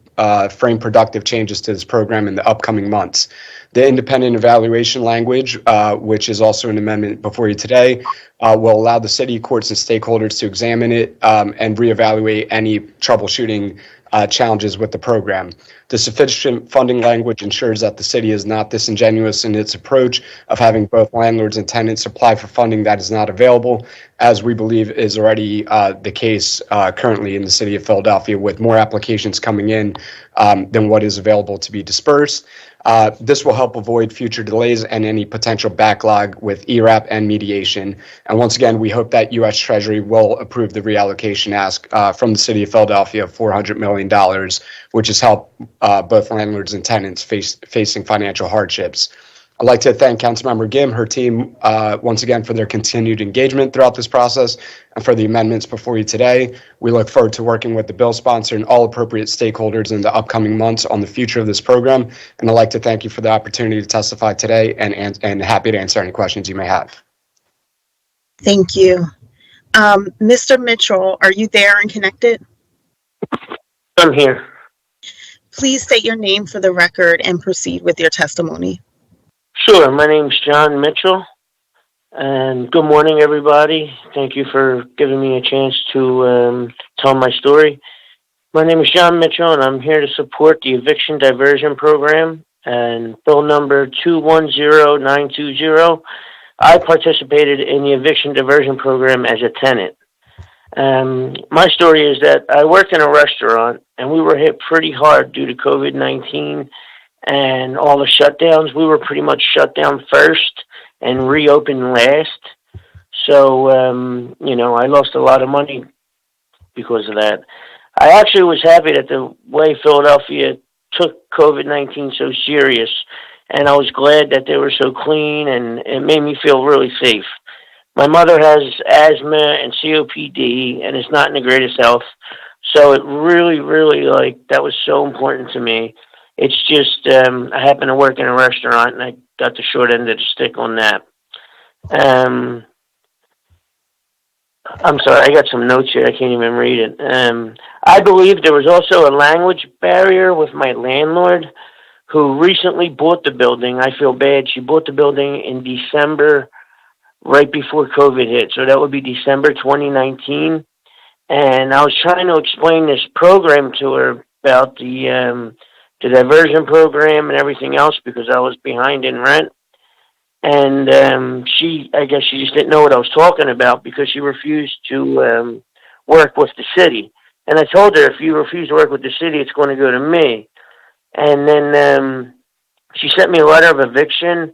frame productive changes to this program in the upcoming months. The independent evaluation language, which is also an amendment before you today, will allow the city, courts, and stakeholders to examine it and reevaluate any troubleshooting challenges with the program. The sufficient funding language ensures that the city is not disingenuous in its approach of having both landlords and tenants apply for funding that is not available, as we believe is already the case currently in the city of Philadelphia, with more applications coming in than what is available to be dispersed. This will help avoid future delays and any potential backlog with ERAP and mediation. And once again, we hope that U.S. Treasury will approve the reallocation ask from the city of Philadelphia of $400 million, which has helped both landlords and tenants facing financial hardships. I'd like to thank Councilmember Gim, her team, once again for their continued engagement throughout this process and for the amendments before you today. We look forward to working with the bill sponsor and all appropriate stakeholders in the upcoming months on the future of this program. And I'd like to thank you for the opportunity to testify today and happy to answer any questions you may have. Thank you. Mr. Mitchell, are you there and connected? I'm here. Please state your name for the record and proceed with your testimony. Sure. My name's John Mitchell, and good morning, everybody. Thank you for giving me a chance to tell my story. My name is John Mitchell, and I'm here to support the eviction diversion program and bill number 210920. I participated in the eviction diversion program as a tenant. My story is that I worked in a restaurant and we were hit pretty hard due to COVID-19 and all the shutdowns. We were pretty much shut down first and reopened last. So, I lost a lot of money because of that. I actually was happy that the way Philadelphia took COVID-19 so serious, and I was glad that they were so clean, and it made me feel really safe. My mother has asthma and COPD and is not in the greatest health, so it really, really, that was so important to me. It's just, I happen to work in a restaurant, and I got the short end of the stick on that. I'm sorry, I got some notes here. I can't even read it. I believe there was also a language barrier with my landlord who recently bought the building. I feel bad. She bought the building in December, right before COVID hit. So that would be December 2019. And I was trying to explain this program to her about the diversion program and everything else because I was behind in rent. And I guess she just didn't know what I was talking about because she refused to work with the city. And I told her, if you refuse to work with the city, it's going to go to me. And then she sent me a letter of eviction,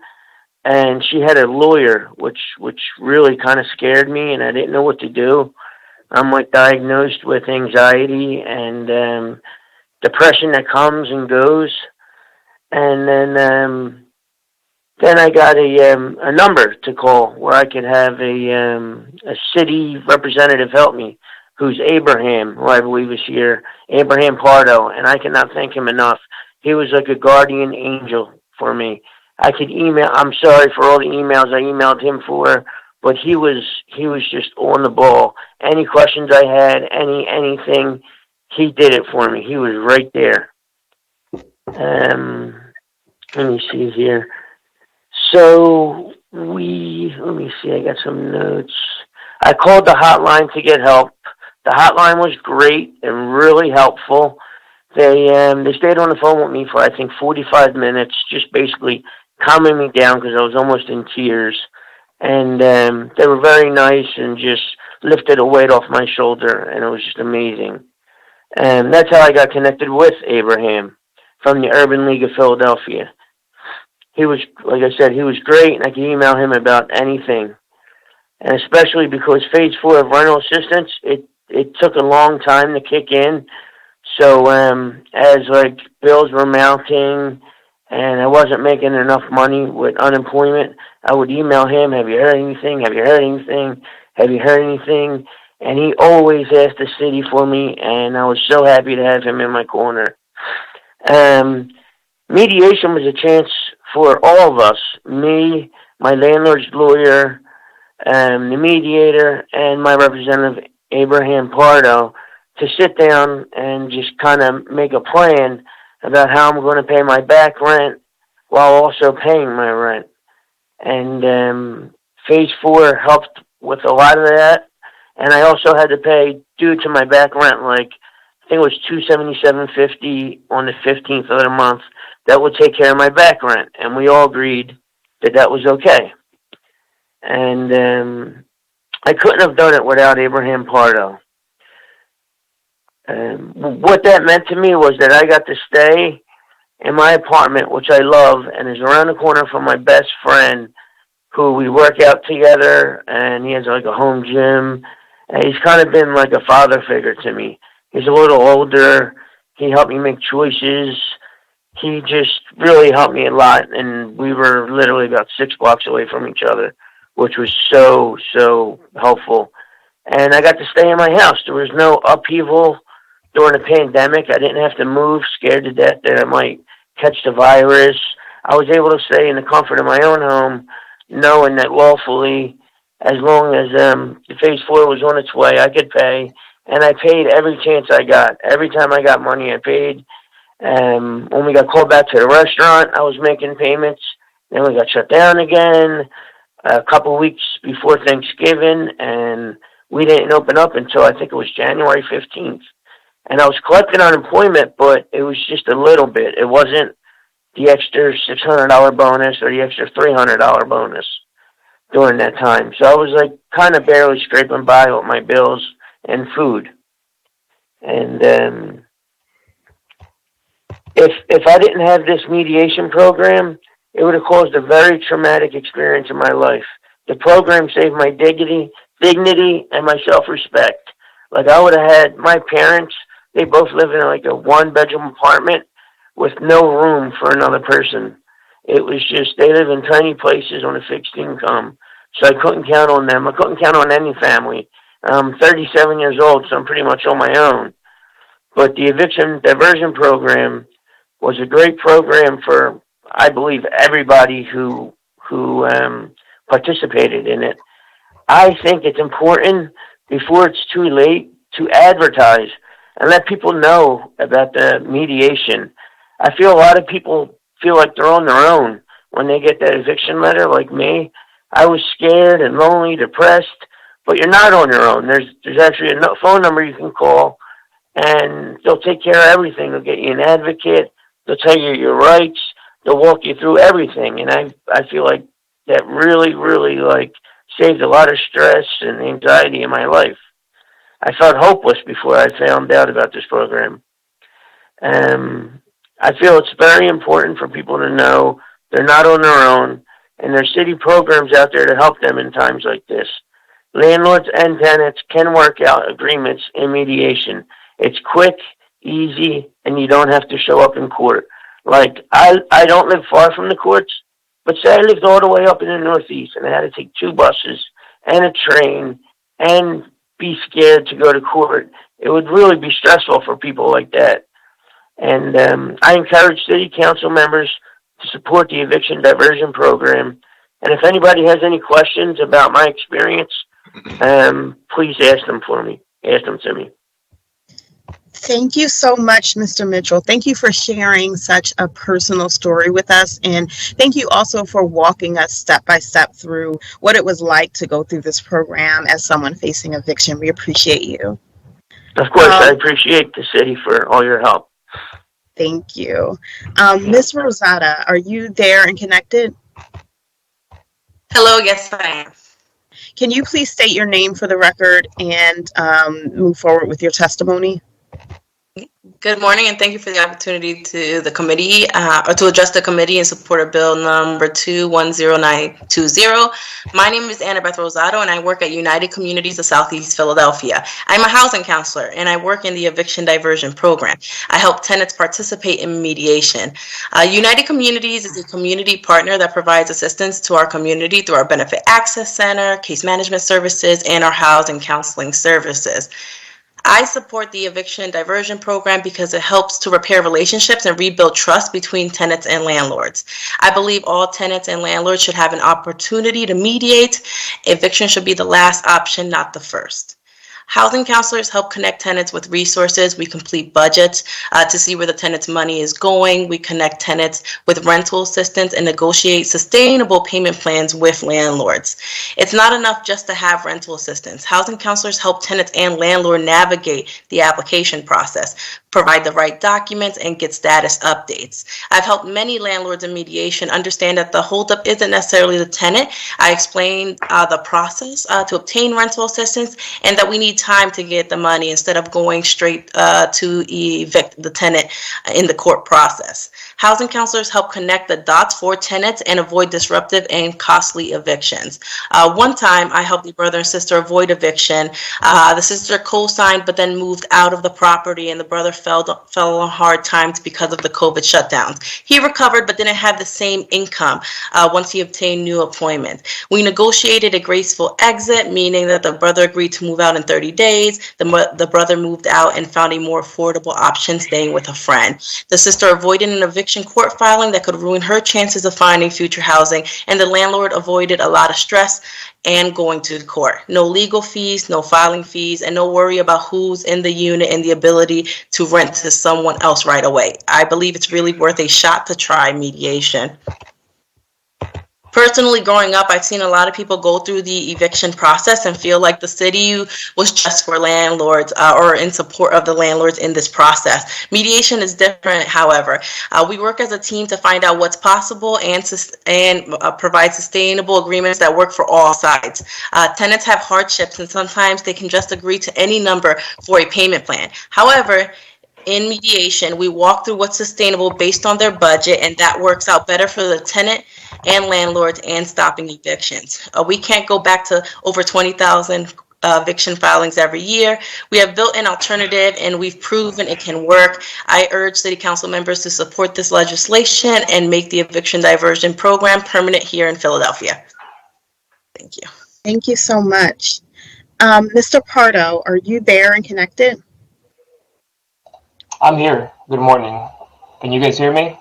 and she had a lawyer, which really kind of scared me, and I didn't know what to do. I'm diagnosed with anxiety and depression that comes and goes. And then I got a number to call where I could have a city representative help me, who's Abraham, who I believe is here, Abraham Pardo, and I cannot thank him enough. He was like a guardian angel for me. I could email. I'm sorry for all the emails I emailed him for, but he was just on the ball. Any questions I had, anything, he did it for me. He was right there. Let me see here. So let me see, I got some notes. I called the hotline to get help. The hotline was great and really helpful. They stayed on the phone with me for, I think, 45 minutes, just basically calming me down because I was almost in tears. And they were very nice and just lifted a weight off my shoulder, and it was just amazing. And that's how I got connected with Abraham from the Urban League of Philadelphia. He was, like I said, he was great, and I could email him about anything. And especially because Phase 4 of rental assistance, it took a long time to kick in. So as bills were mounting and I wasn't making enough money with unemployment, I would email him, have you heard anything? Have you heard anything? Have you heard anything? And he always asked the city for me, and I was so happy to have him in my corner. Mediation was a chance for all of us, me, my landlord's lawyer, the mediator, and my representative, Abraham Pardo, to sit down and just kind of make a plan about how I'm going to pay my back rent while also paying my rent. And Phase 4 helped with a lot of that. And I also had to pay, due to my back rent, I think it was $277.50 on the 15th of the month. That would take care of my back rent. And we all agreed that that was okay. And I couldn't have done it without Abraham Pardo. What that meant to me was that I got to stay in my apartment, which I love, and is around the corner from my best friend, who we work out together, and he has a home gym. And he's kind of been like a father figure to me. He's a little older. He helped me make choices. He just really helped me a lot, and we were literally about 6 blocks away from each other, which was so, so helpful. And I got to stay in my house. There was no upheaval during the pandemic. I didn't have to move, scared to death that I might catch the virus. I was able to stay in the comfort of my own home, knowing that lawfully, as long as the Phase 4 was on its way, I could pay. And I paid every chance I got. Every time I got money, I paid. When we got called back to the restaurant, I was making payments. Then we got shut down again a couple weeks before Thanksgiving, and we didn't open up until I think it was January 15th. And I was collecting unemployment, but it was just a little bit. It wasn't the extra $600 bonus or the extra $300 bonus during that time. So I was like kind of barely scraping by with my bills and food. And if I didn't have this mediation program, it would have caused a very traumatic experience in my life. The program saved my dignity, and my self-respect. Like I would have had my parents, they both live in like a 1-bedroom apartment with no room for another person. It was just, they live in tiny places on a fixed income. So I couldn't count on them. I couldn't count on any family. I'm 37 years old, so I'm pretty much on my own. But the eviction diversion program was a great program for, I believe, everybody who participated in it. I think it's important before it's too late to advertise and let people know about the mediation. I feel a lot of people feel like they're on their own when they get that eviction letter, like me. I was scared and lonely, depressed, but you're not on your own. There's actually a phone number you can call, and they'll take care of everything. They'll get you an advocate. They'll tell you your rights. They'll walk you through everything. And I feel like that really, really like saved a lot of stress and anxiety in my life. I felt hopeless before I found out about this program. I feel it's very important for people to know they're not on their own, and there's city programs out there to help them in times like this. Landlords and tenants can work out agreements in mediation. It's quick, easy, and you don't have to show up in court. Like, I don't live far from the courts, but say I lived all the way up in the Northeast, and I had to take 2 buses and a train and be scared to go to court. It would really be stressful for people like that. And I encourage city council members to support the eviction diversion program. And if anybody has any questions about my experience, please ask them to me. Thank you so much, Mr. Mitchell. Thank you for sharing such a personal story with us. And thank you also for walking us step by step through what it was like to go through this program as someone facing eviction. We appreciate you. Of course, I appreciate the city for all your help. Thank you. Ms. Rosada, are you there and connected? Hello, yes, I am. Can you please state your name for the record and move forward with your testimony? Good morning, and thank you for the opportunity to the committee, or to address the committee in support of Bill number 210920. My name is Annabeth Rosado, and I work at United Communities of Southeast Philadelphia. I'm a housing counselor, and I work in the eviction diversion program. I help tenants participate in mediation. United Communities is a community partner that provides assistance to our community through our benefit access center, case management services, and our housing counseling services. I support the eviction diversion program because it helps to repair relationships and rebuild trust between tenants and landlords. I believe all tenants and landlords should have an opportunity to mediate. Eviction should be the last option, not the first. Housing counselors help connect tenants with resources. We complete budgets to see where the tenant's money is going. We connect tenants with rental assistance and negotiate sustainable payment plans with landlords. It's not enough just to have rental assistance. Housing counselors help tenants and landlord navigate the application process, provide the right documents, and get status updates. I've helped many landlords in mediation understand that the holdup isn't necessarily the tenant. I explained the process to obtain rental assistance, and that we need time to get the money instead of going straight to evict the tenant in the court process. Housing counselors help connect the dots for tenants and avoid disruptive and costly evictions. One time, I helped the brother and sister avoid eviction. The sister co-signed but then moved out of the property, and the brother fell on hard times because of the COVID shutdowns. He recovered but didn't have the same income once he obtained new employment. We negotiated a graceful exit, meaning that the brother agreed to move out in 30 days. The brother moved out and found a more affordable option, staying with a friend. The sister avoided an eviction court filing that could ruin her chances of finding future housing, and the landlord avoided a lot of stress and going to court. No legal fees, no filing fees, and no worry about who's in the unit and the ability to rent to someone else right away. I believe it's really worth a shot to try mediation. Personally, growing up, I've seen a lot of people go through the eviction process and feel like the city was just for landlords or in support of the landlords in this process. Mediation is different, however. We work as a team to find out what's possible and provide sustainable agreements that work for all sides. Tenants have hardships, and sometimes they can just agree to any number for a payment plan. However, in mediation, we walk through what's sustainable based on their budget, and that works out better for the tenant and landlords and stopping evictions. We can't go back to over 20,000 eviction filings every year. We have built an alternative, and we've proven it can work. I urge City Council members to support this legislation and make the eviction diversion program permanent here in Philadelphia. Thank you. Thank you so much. Mr. Pardo, are you there and connected? I'm here. Good morning. Can you guys hear me?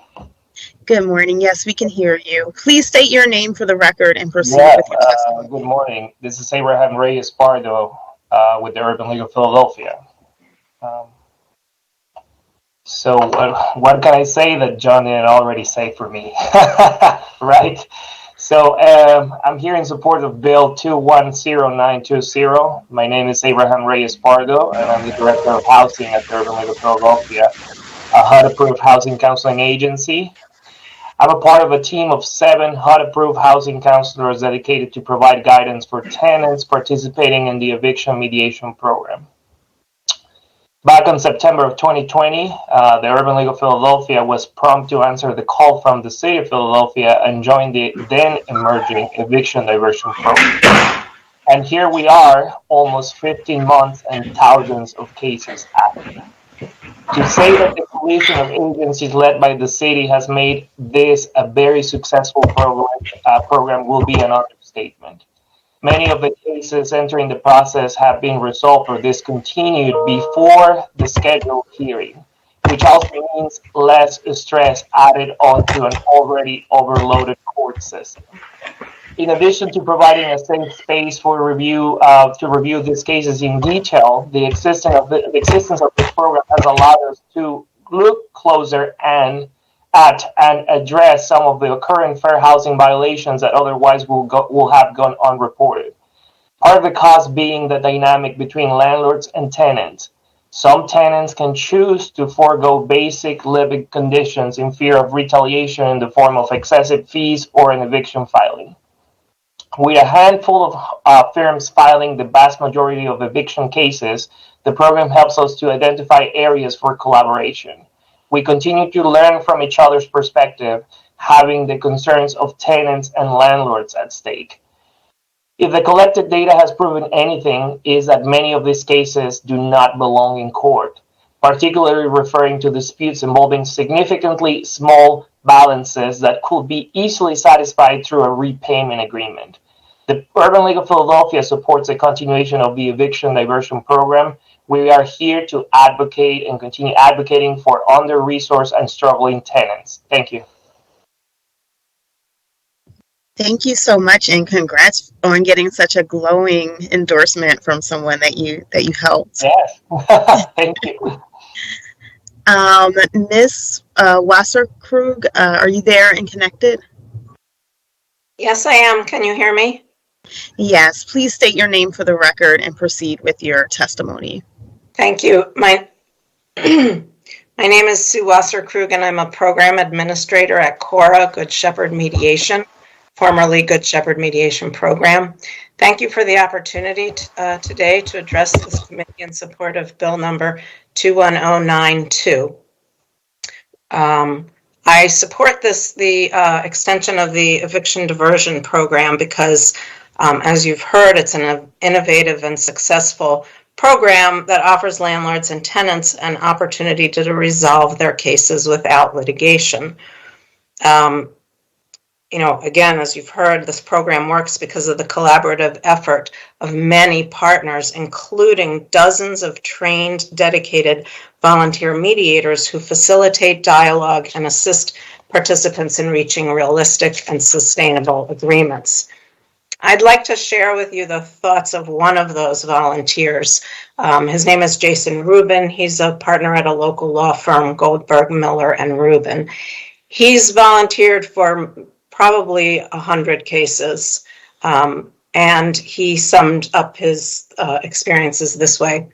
Good morning. Yes, we can hear you. Please state your name for the record and proceed with your testimony. Good morning. This is Abraham Reyes Pardo with the Urban League of Philadelphia. So what can I say that John didn't already say for me? Right? So I'm here in support of Bill 210920. My name is Abraham Reyes Pardo, and I'm the Director of Housing at the Urban League of Philadelphia, a HUD-approved housing counseling agency. I'm a part of a team of 7 HUD-approved housing counselors dedicated to provide guidance for tenants participating in the eviction mediation program. Back in September of 2020, the Urban League of Philadelphia was prompt to answer the call from the City of Philadelphia and join the then emerging eviction diversion program. And here we are, almost 15 months and thousands of cases after. To say that the coalition of agencies led by the city has made this a very successful program will be an understatement. Many of the cases entering the process have been resolved or discontinued before the scheduled hearing, which also means less stress added onto an already overloaded court system. In addition to providing a safe space for review to review these cases in detail, the existence of this program has allowed us to look closer at and address some of the current fair housing violations that otherwise will have gone unreported. Part of the cost being the dynamic between landlords and tenants. Some tenants can choose to forego basic living conditions in fear of retaliation in the form of excessive fees or an eviction filing. With a handful of firms filing the vast majority of eviction cases, the program helps us to identify areas for collaboration. We continue to learn from each other's perspective, having the concerns of tenants and landlords at stake. If the collected data has proven anything, is that many of these cases do not belong in court, particularly referring to disputes involving significantly small balances that could be easily satisfied through a repayment agreement. The Urban League of Philadelphia supports a continuation of the eviction diversion program. We are here to advocate and continue advocating for under-resourced and struggling tenants. Thank you. Thank you so much, and congrats on getting such a glowing endorsement from someone that you helped. Yes, thank you. Ms. Wasserkrug, are you there and connected? Yes, I am. Can you hear me? Yes, please state your name for the record and proceed with your testimony. Thank you. My name is Sue Wasserkrug, and I'm a program administrator at CORA, Good Shepherd Mediation, formerly Good Shepherd Mediation Program. Thank you for the opportunity today to address this committee in support of Bill number 21092. I support the extension of the eviction diversion program because, as you've heard, it's an innovative and successful program that offers landlords and tenants an opportunity to resolve their cases without litigation. Again, as you've heard, this program works because of the collaborative effort of many partners, including dozens of trained, dedicated volunteer mediators who facilitate dialogue and assist participants in reaching realistic and sustainable agreements. I'd like to share with you the thoughts of one of those volunteers. His name is Jason Rubin. He's a partner at a local law firm, Goldberg, Miller, and Rubin. He's volunteered for probably 100 cases. And he summed up his experiences this way.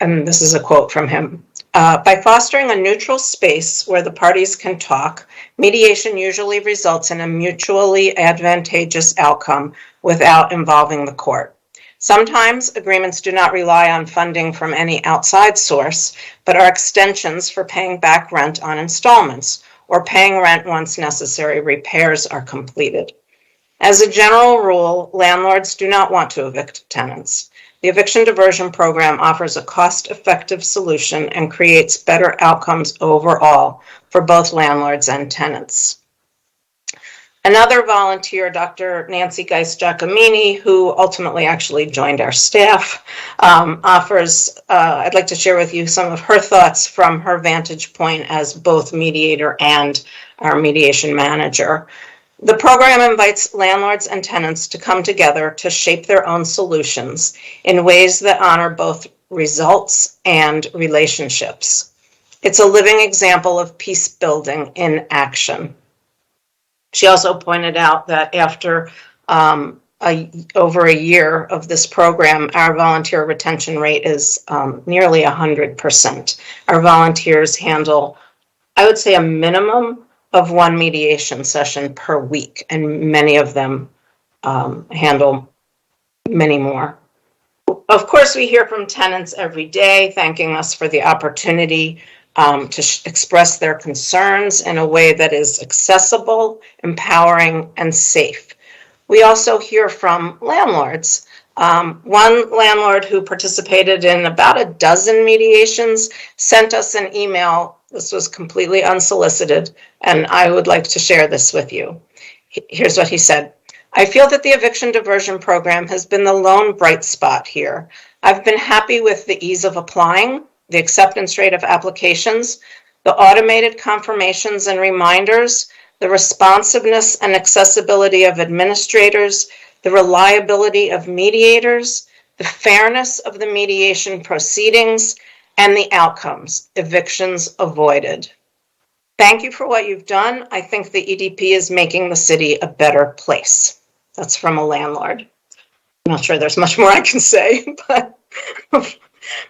And this is a quote from him. By fostering a neutral space where the parties can talk, mediation usually results in a mutually advantageous outcome without involving the court. Sometimes agreements do not rely on funding from any outside source, but are extensions for paying back rent on installments or paying rent once necessary repairs are completed. As a general rule, landlords do not want to evict tenants. The eviction diversion program offers a cost-effective solution and creates better outcomes overall for both landlords and tenants. Another volunteer, Dr. Nancy Geist-Giacomini, who ultimately actually joined our staff, offers, I'd like to share with you some of her thoughts from her vantage point as both mediator and our mediation manager. The program invites landlords and tenants to come together to shape their own solutions in ways that honor both results and relationships. It's a living example of peace building in action. She also pointed out that after over a year of this program, our volunteer retention rate is nearly 100%. Our volunteers handle, I would say, a minimum of one mediation session per week, and many of them handle many more. Of course, we hear from tenants every day thanking us for the opportunity to express their concerns in a way that is accessible, empowering, and safe. We also hear from landlords. One landlord who participated in about a dozen mediations sent us an email. This was completely unsolicited, and I would like to share this with you. Here's what he said. I feel that the eviction diversion program has been the lone bright spot here. I've been happy with the ease of applying, the acceptance rate of applications, the automated confirmations and reminders, the responsiveness and accessibility of administrators, the reliability of mediators, the fairness of the mediation proceedings, and the outcomes, evictions avoided. Thank you for what you've done. I think the EDP is making the city a better place. That's from a landlord. I'm not sure there's much more I can say, but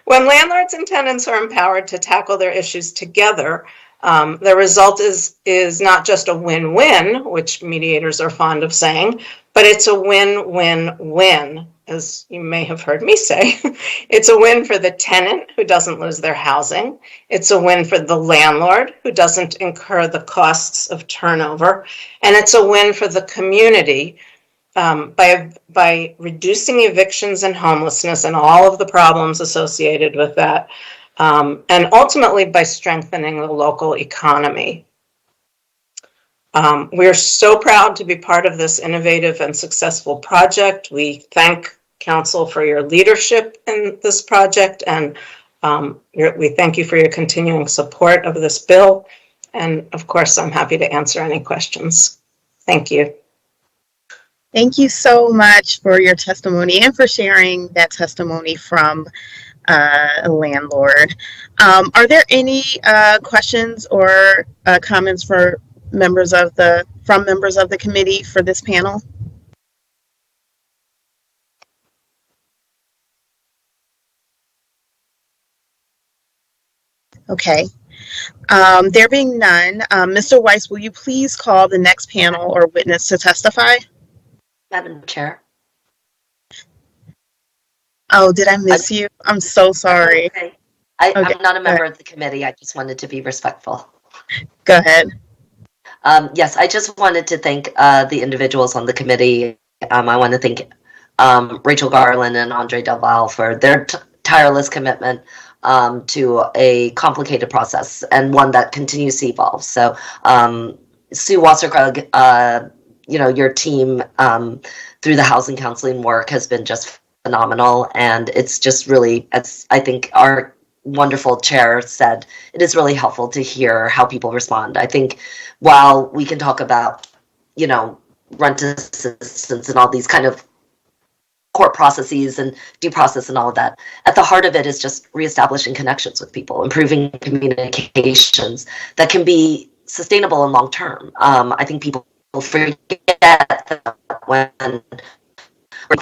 when landlords and tenants are empowered to tackle their issues together, the result is not just a win-win, which mediators are fond of saying, but it's a win-win-win, as you may have heard me say. It's a win for the tenant who doesn't lose their housing. It's a win for the landlord who doesn't incur the costs of turnover. And it's a win for the community by reducing evictions and homelessness and all of the problems associated with that. And ultimately by strengthening the local economy. We're so proud to be part of this innovative and successful project. We thank Council for your leadership in this project, and we thank you for your continuing support of this bill. And of course, I'm happy to answer any questions. Thank you. Thank you so much for your testimony and for sharing that testimony from a landlord. Are there any questions or comments for members of the committee for this panel? Okay. There being none, Mr. Weiss, will you please call the next panel or witness to testify? Madam Chair. Oh, did I miss you? I'm so sorry. Okay. I'm not a member of the committee. I just wanted to be respectful. Go ahead. Yes, I just wanted to thank the individuals on the committee. I want to thank Rachel Garland and Andre Del Valle for their tireless commitment to a complicated process and one that continues to evolve. So, Sue Wasserkrug, your team through the housing counseling work has been just phenomenal, and it's just really, as I think our wonderful chair said, it is really helpful to hear how people respond. I think while we can talk about, rent assistance and all these kind of court processes and due process and all of that, at the heart of it is just reestablishing connections with people, improving communications that can be sustainable and long-term. I think people forget that when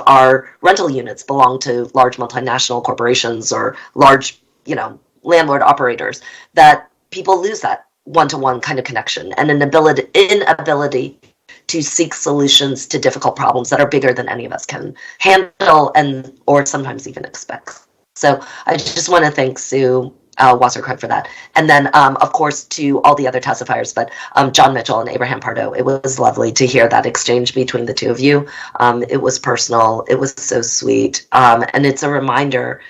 our rental units belong to large multinational corporations or large, landlord operators, that people lose that one-to-one kind of connection and an inability to seek solutions to difficult problems that are bigger than any of us can handle and or sometimes even expect. So I just want to thank Sue Wasserkrug for that. And then, of course, to all the other testifiers, but John Mitchell and Abraham Pardo, it was lovely to hear that exchange between the two of you. It was personal. It was so sweet. And it's a reminder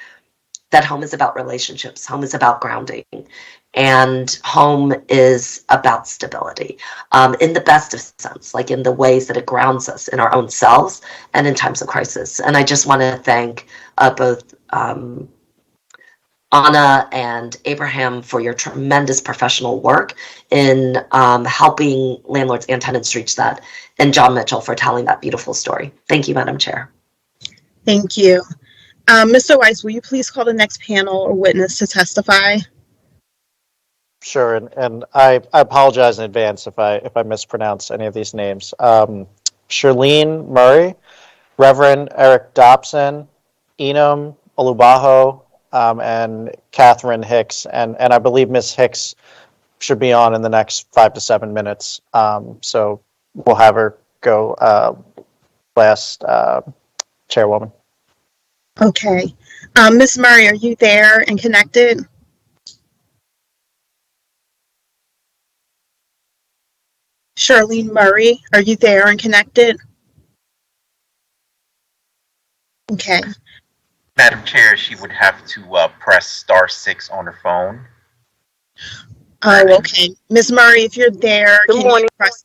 that home is about relationships. Home is about grounding. And home is about stability in the best of sense, like in the ways that it grounds us in our own selves and in times of crisis. And I just want to thank both Anna and Abraham for your tremendous professional work in helping landlords and tenants reach that, and John Mitchell for telling that beautiful story. Thank you, Madam Chair. Thank you. Mr. Weiss, will you please call the next panel or witness to testify? Sure, and I apologize in advance if I mispronounce any of these names. Shirlene Murray, Reverend Eric Dobson, Enum Olubaho, and Catherine Hicks, and I believe Ms. Hicks should be on in the next 5 to 7 minutes. So we'll have her go last, Chairwoman. Okay. Ms. Murray, are you there and connected? Charlene Murray, are you there and connected? Okay. Madam Chair, she would have to press *6 on her phone. Oh, okay. Ms. Murray, if you're there, Good morning. you press?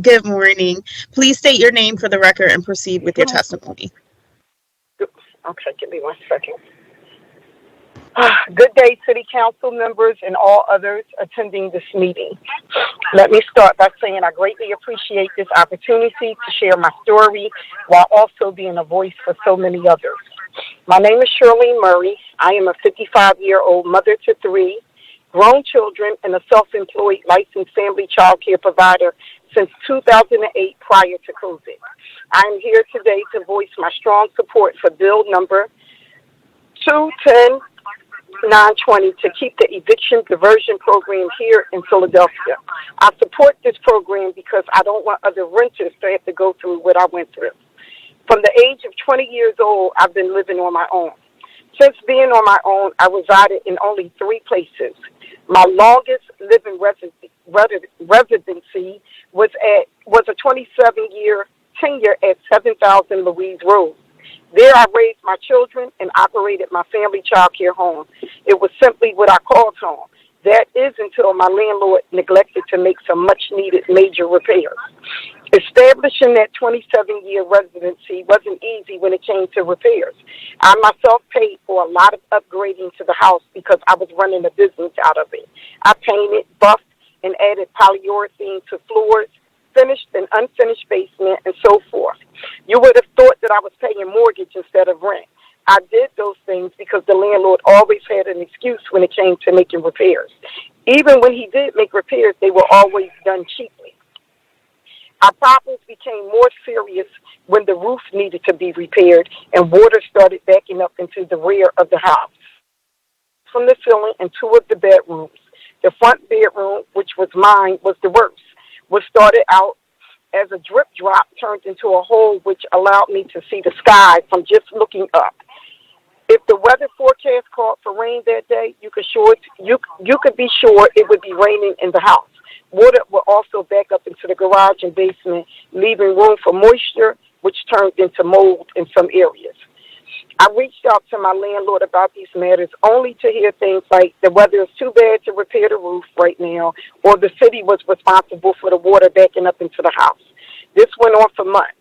Good morning. Please state your name for the record and proceed with your testimony. Okay, give me 1 second. Good day, City Council members and all others attending this meeting. Let me start by saying I greatly appreciate this opportunity to share my story while also being a voice for so many others. My name is Shirlene Murray. I am a 55-year-old mother to 3 grown children and a self-employed licensed family child care provider since 2008 prior to COVID. I am here today to voice my strong support for Bill number 210-920 to keep the eviction diversion program here in Philadelphia. I support this program because I don't want other renters to have to go through what I went through. From the age of 20 years old, I've been living on my own. Since being on my own, I resided in only 3 places. My longest living residency was a 27-year tenure at 7,000 Louise Road. There I raised my children and operated my family child care home. It was simply what I called home. That is until my landlord neglected to make some much-needed major repairs. Establishing that 27-year residency wasn't easy when it came to repairs. I myself paid for a lot of upgrading to the house because I was running a business out of it. I painted, buffed, and added polyurethane to floors, finished and unfinished basement, and so forth. You would have thought that I was paying mortgage instead of rent. I did those things because the landlord always had an excuse when it came to making repairs. Even when he did make repairs, they were always done cheaply. Our problems became more serious when the roof needed to be repaired and water started backing up into the rear of the house. From the ceiling in 2 of the bedrooms, the front bedroom, which was mine, was the worst. What started out as a drip drop turned into a hole which allowed me to see the sky from just looking up. If the weather forecast called for rain that day, you could be sure it would be raining in the house. Water would also back up into the garage and basement, leaving room for moisture, which turned into mold in some areas. I reached out to my landlord about these matters only to hear things like the weather is too bad to repair the roof right now, or the city was responsible for the water backing up into the house. This went on for months.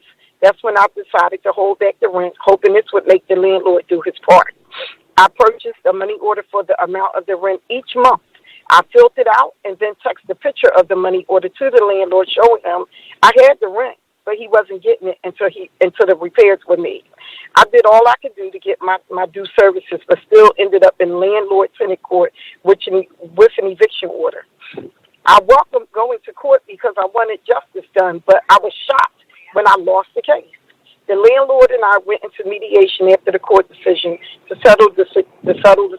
That's when I decided to hold back the rent, hoping this would make the landlord do his part. I purchased a money order for the amount of the rent each month. I filled it out and then texted a picture of the money order to the landlord showing him I had the rent, but he wasn't getting it until the repairs were made. I did all I could do to get my due services, but still ended up in landlord-tenant court with an eviction order. I welcomed going to court because I wanted justice done, but I was shocked when I lost the case. The landlord and I went into mediation after the court decision to settle the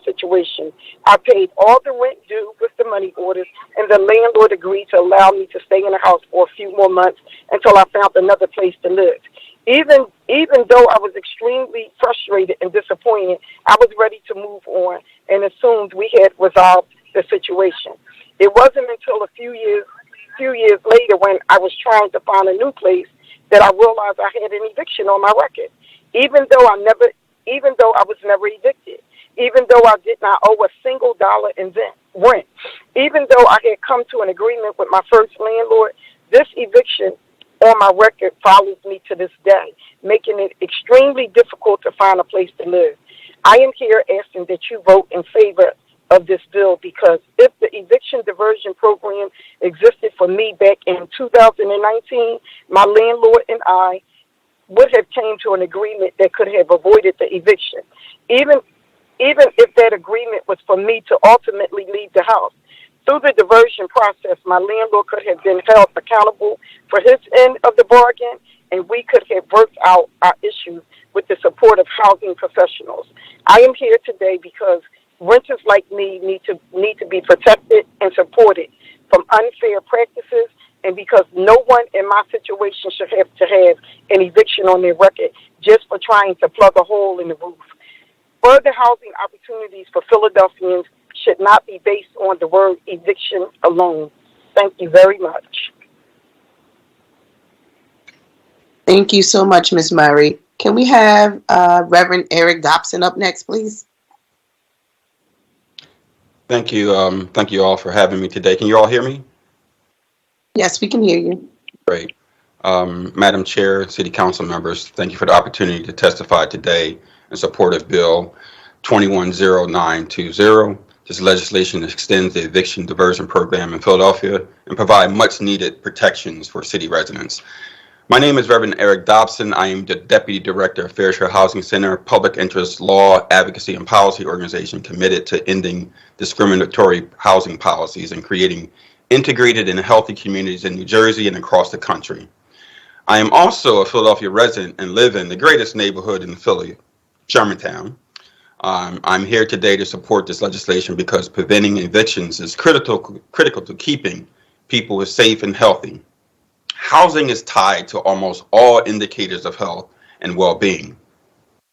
situation. I paid all the rent due with the money orders, and the landlord agreed to allow me to stay in the house for a few more months until I found another place to live. Even though I was extremely frustrated and disappointed, I was ready to move on and assumed we had resolved the situation. It wasn't until a few years later, when I was trying to find a new place, that I realized I had an eviction on my record, even though I was never evicted, even though I did not owe a single dollar in rent, even though I had come to an agreement with my first landlord. This eviction on my record follows me to this day, making it extremely difficult to find a place to live. I am here asking that you vote in favor of this bill, because if the eviction diversion program existed for me back in 2019, my landlord and I would have came to an agreement that could have avoided the eviction. Even if that agreement was for me to ultimately leave the house. Through the diversion process, my landlord could have been held accountable for his end of the bargain, and we could have worked out our issues with the support of housing professionals. I am here today because renters like me need to be protected and supported from unfair practices, and because no one in my situation should have to have an eviction on their record just for trying to plug a hole in the roof. Further housing opportunities for Philadelphians should not be based on the word eviction alone. Thank you very much. Thank you so much, Ms. Murray. Can we have Reverend Eric Dobson up next, please? Thank you. Thank you all for having me today. Can you all hear me? Yes, we can hear you. Great. Madam Chair, City Council members, thank you for the opportunity to testify today in support of Bill 210920. This legislation extends the eviction diversion program in Philadelphia and provide much needed protections for city residents. My name is Reverend Eric Dobson. I am the Deputy Director of Fairshare Housing Center, public interest law, advocacy, and policy organization committed to ending discriminatory housing policies and creating integrated and healthy communities in New Jersey and across the country. I am also a Philadelphia resident and live in the greatest neighborhood in Philly, Shermantown. I'm here today to support this legislation because preventing evictions is critical to keeping people safe and healthy. Housing is tied to almost all indicators of health and well-being.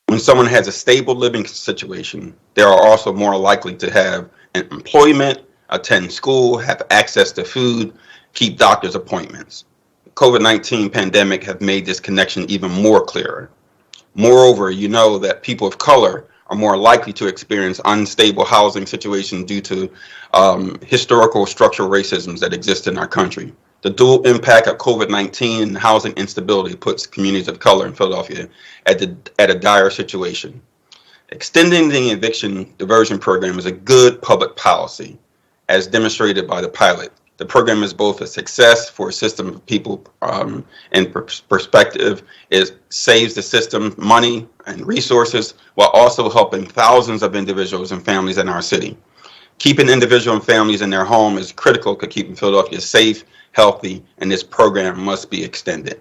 When someone has a stable living situation, they are also more likely to have employment, attend school, have access to food, keep doctor's appointments. The COVID-19 pandemic have made this connection even more clearer. Moreover, you know that people of color are more likely to experience unstable housing situations due to historical structural racisms that exist in our country. The dual impact of COVID-19 and housing instability puts communities of color in Philadelphia at a dire situation. Extending the eviction diversion program is a good public policy, as demonstrated by the pilot. The program is both a success for a system of people in perspective. It saves the system money and resources while also helping thousands of individuals and families in our city. Keeping individuals and families in their home is critical to keeping Philadelphia safe, healthy, and this program must be extended.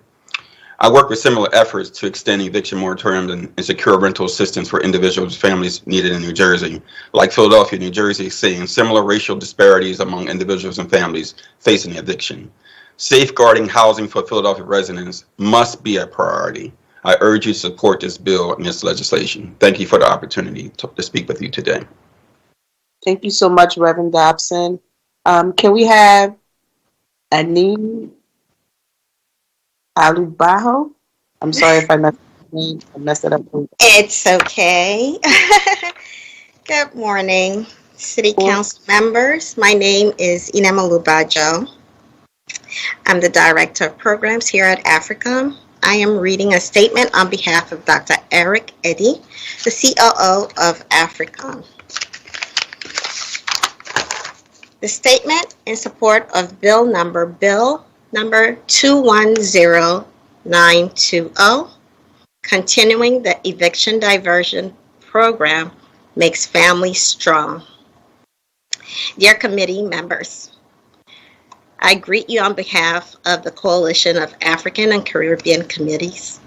I work with similar efforts to extend eviction moratoriums and secure rental assistance for individuals and families needed in New Jersey. Like Philadelphia, New Jersey is seeing similar racial disparities among individuals and families facing eviction. Safeguarding housing for Philadelphia residents must be a priority. I urge you to support this bill and this legislation. Thank you for the opportunity to speak with you today. Thank you so much, Reverend Dobson. Can we have Anin Alubaho? I'm sorry if I messed it up. It's okay. Good morning, City Council members. My name is Inem Alubajo. I'm the Director of Programs here at Africom. I am reading a statement on behalf of Dr. Eric Eddy, the COO of Africom. The statement in support of Bill number 210920, continuing the eviction diversion program makes families strong. Dear committee members, I greet you on behalf of the Coalition of African and Caribbean Communities,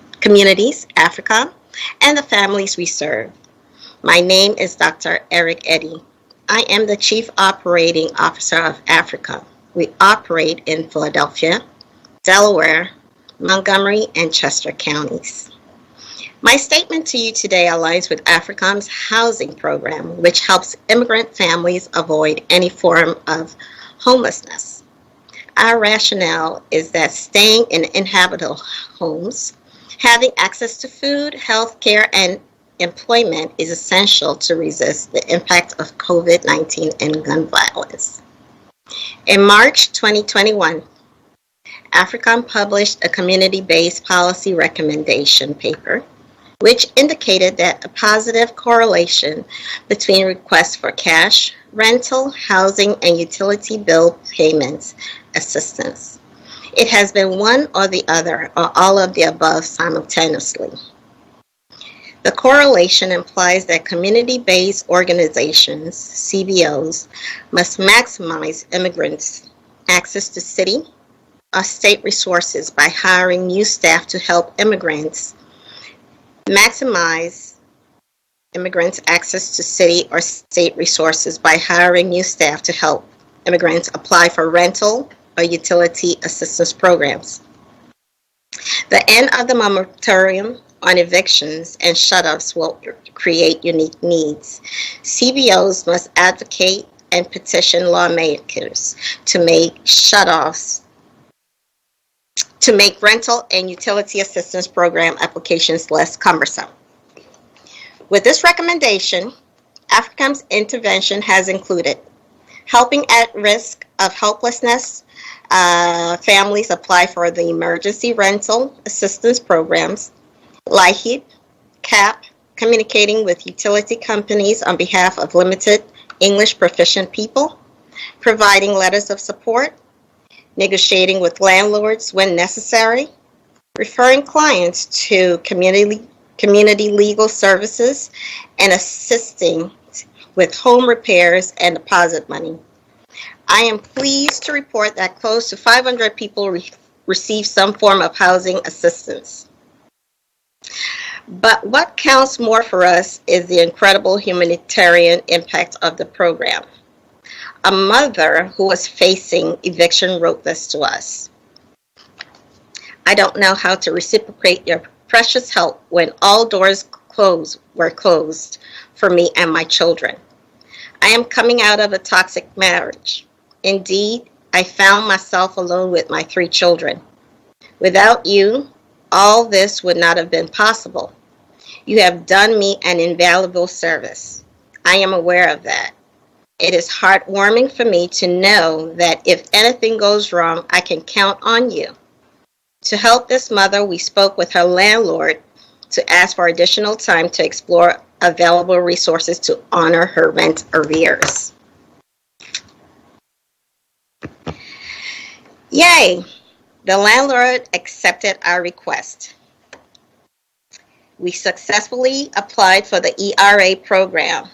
Africa, and the families we serve. My name is Dr. Eric Eddy. I am the Chief Operating Officer of Africa. We operate in Philadelphia, Delaware, Montgomery, and Chester counties. My statement to you today aligns with AFRICOM's housing program, which helps immigrant families avoid any form of homelessness. Our rationale is that staying in inhabitable homes, having access to food, health care, and employment is essential to resist the impact of COVID-19 and gun violence. In March 2021, AFRICOM published a community-based policy recommendation paper, which indicated that a positive correlation between requests for cash, rental, housing, and utility bill payments assistance. It has been one or the other or all of the above simultaneously. The correlation implies that community-based organizations, CBOs, must maximize immigrants' access to city or state resources by hiring new staff to help immigrants maximize immigrants' access to city or state resources by hiring new staff to help immigrants apply for rental or utility assistance programs. The end of the moratorium on evictions and shutoffs will create unique needs. CBOs must advocate and petition lawmakers to make shutoffs, to make rental and utility assistance program applications less cumbersome. With this recommendation, AFRICOM's intervention has included helping at risk of helplessness families apply for the emergency rental assistance programs, LIHEAP, CAP, communicating with utility companies on behalf of limited English proficient people, providing letters of support, negotiating with landlords when necessary, referring clients to community legal services, and assisting with home repairs and deposit money. I am pleased to report that close to 500 people receive some form of housing assistance. But what counts more for us is the incredible humanitarian impact of the program. A mother who was facing eviction wrote this to us. I don't know how to reciprocate your precious help when all doors were closed for me and my children. I am coming out of a toxic marriage. Indeed, I found myself alone with my 3 children. Without you, all this would not have been possible. You have done me an invaluable service. I am aware of that. It is heartwarming for me to know that if anything goes wrong, I can count on you. To help this mother, we spoke with her landlord to ask for additional time to explore available resources to honor her rent arrears. Yay! The landlord accepted our request. We successfully applied for the ERA program.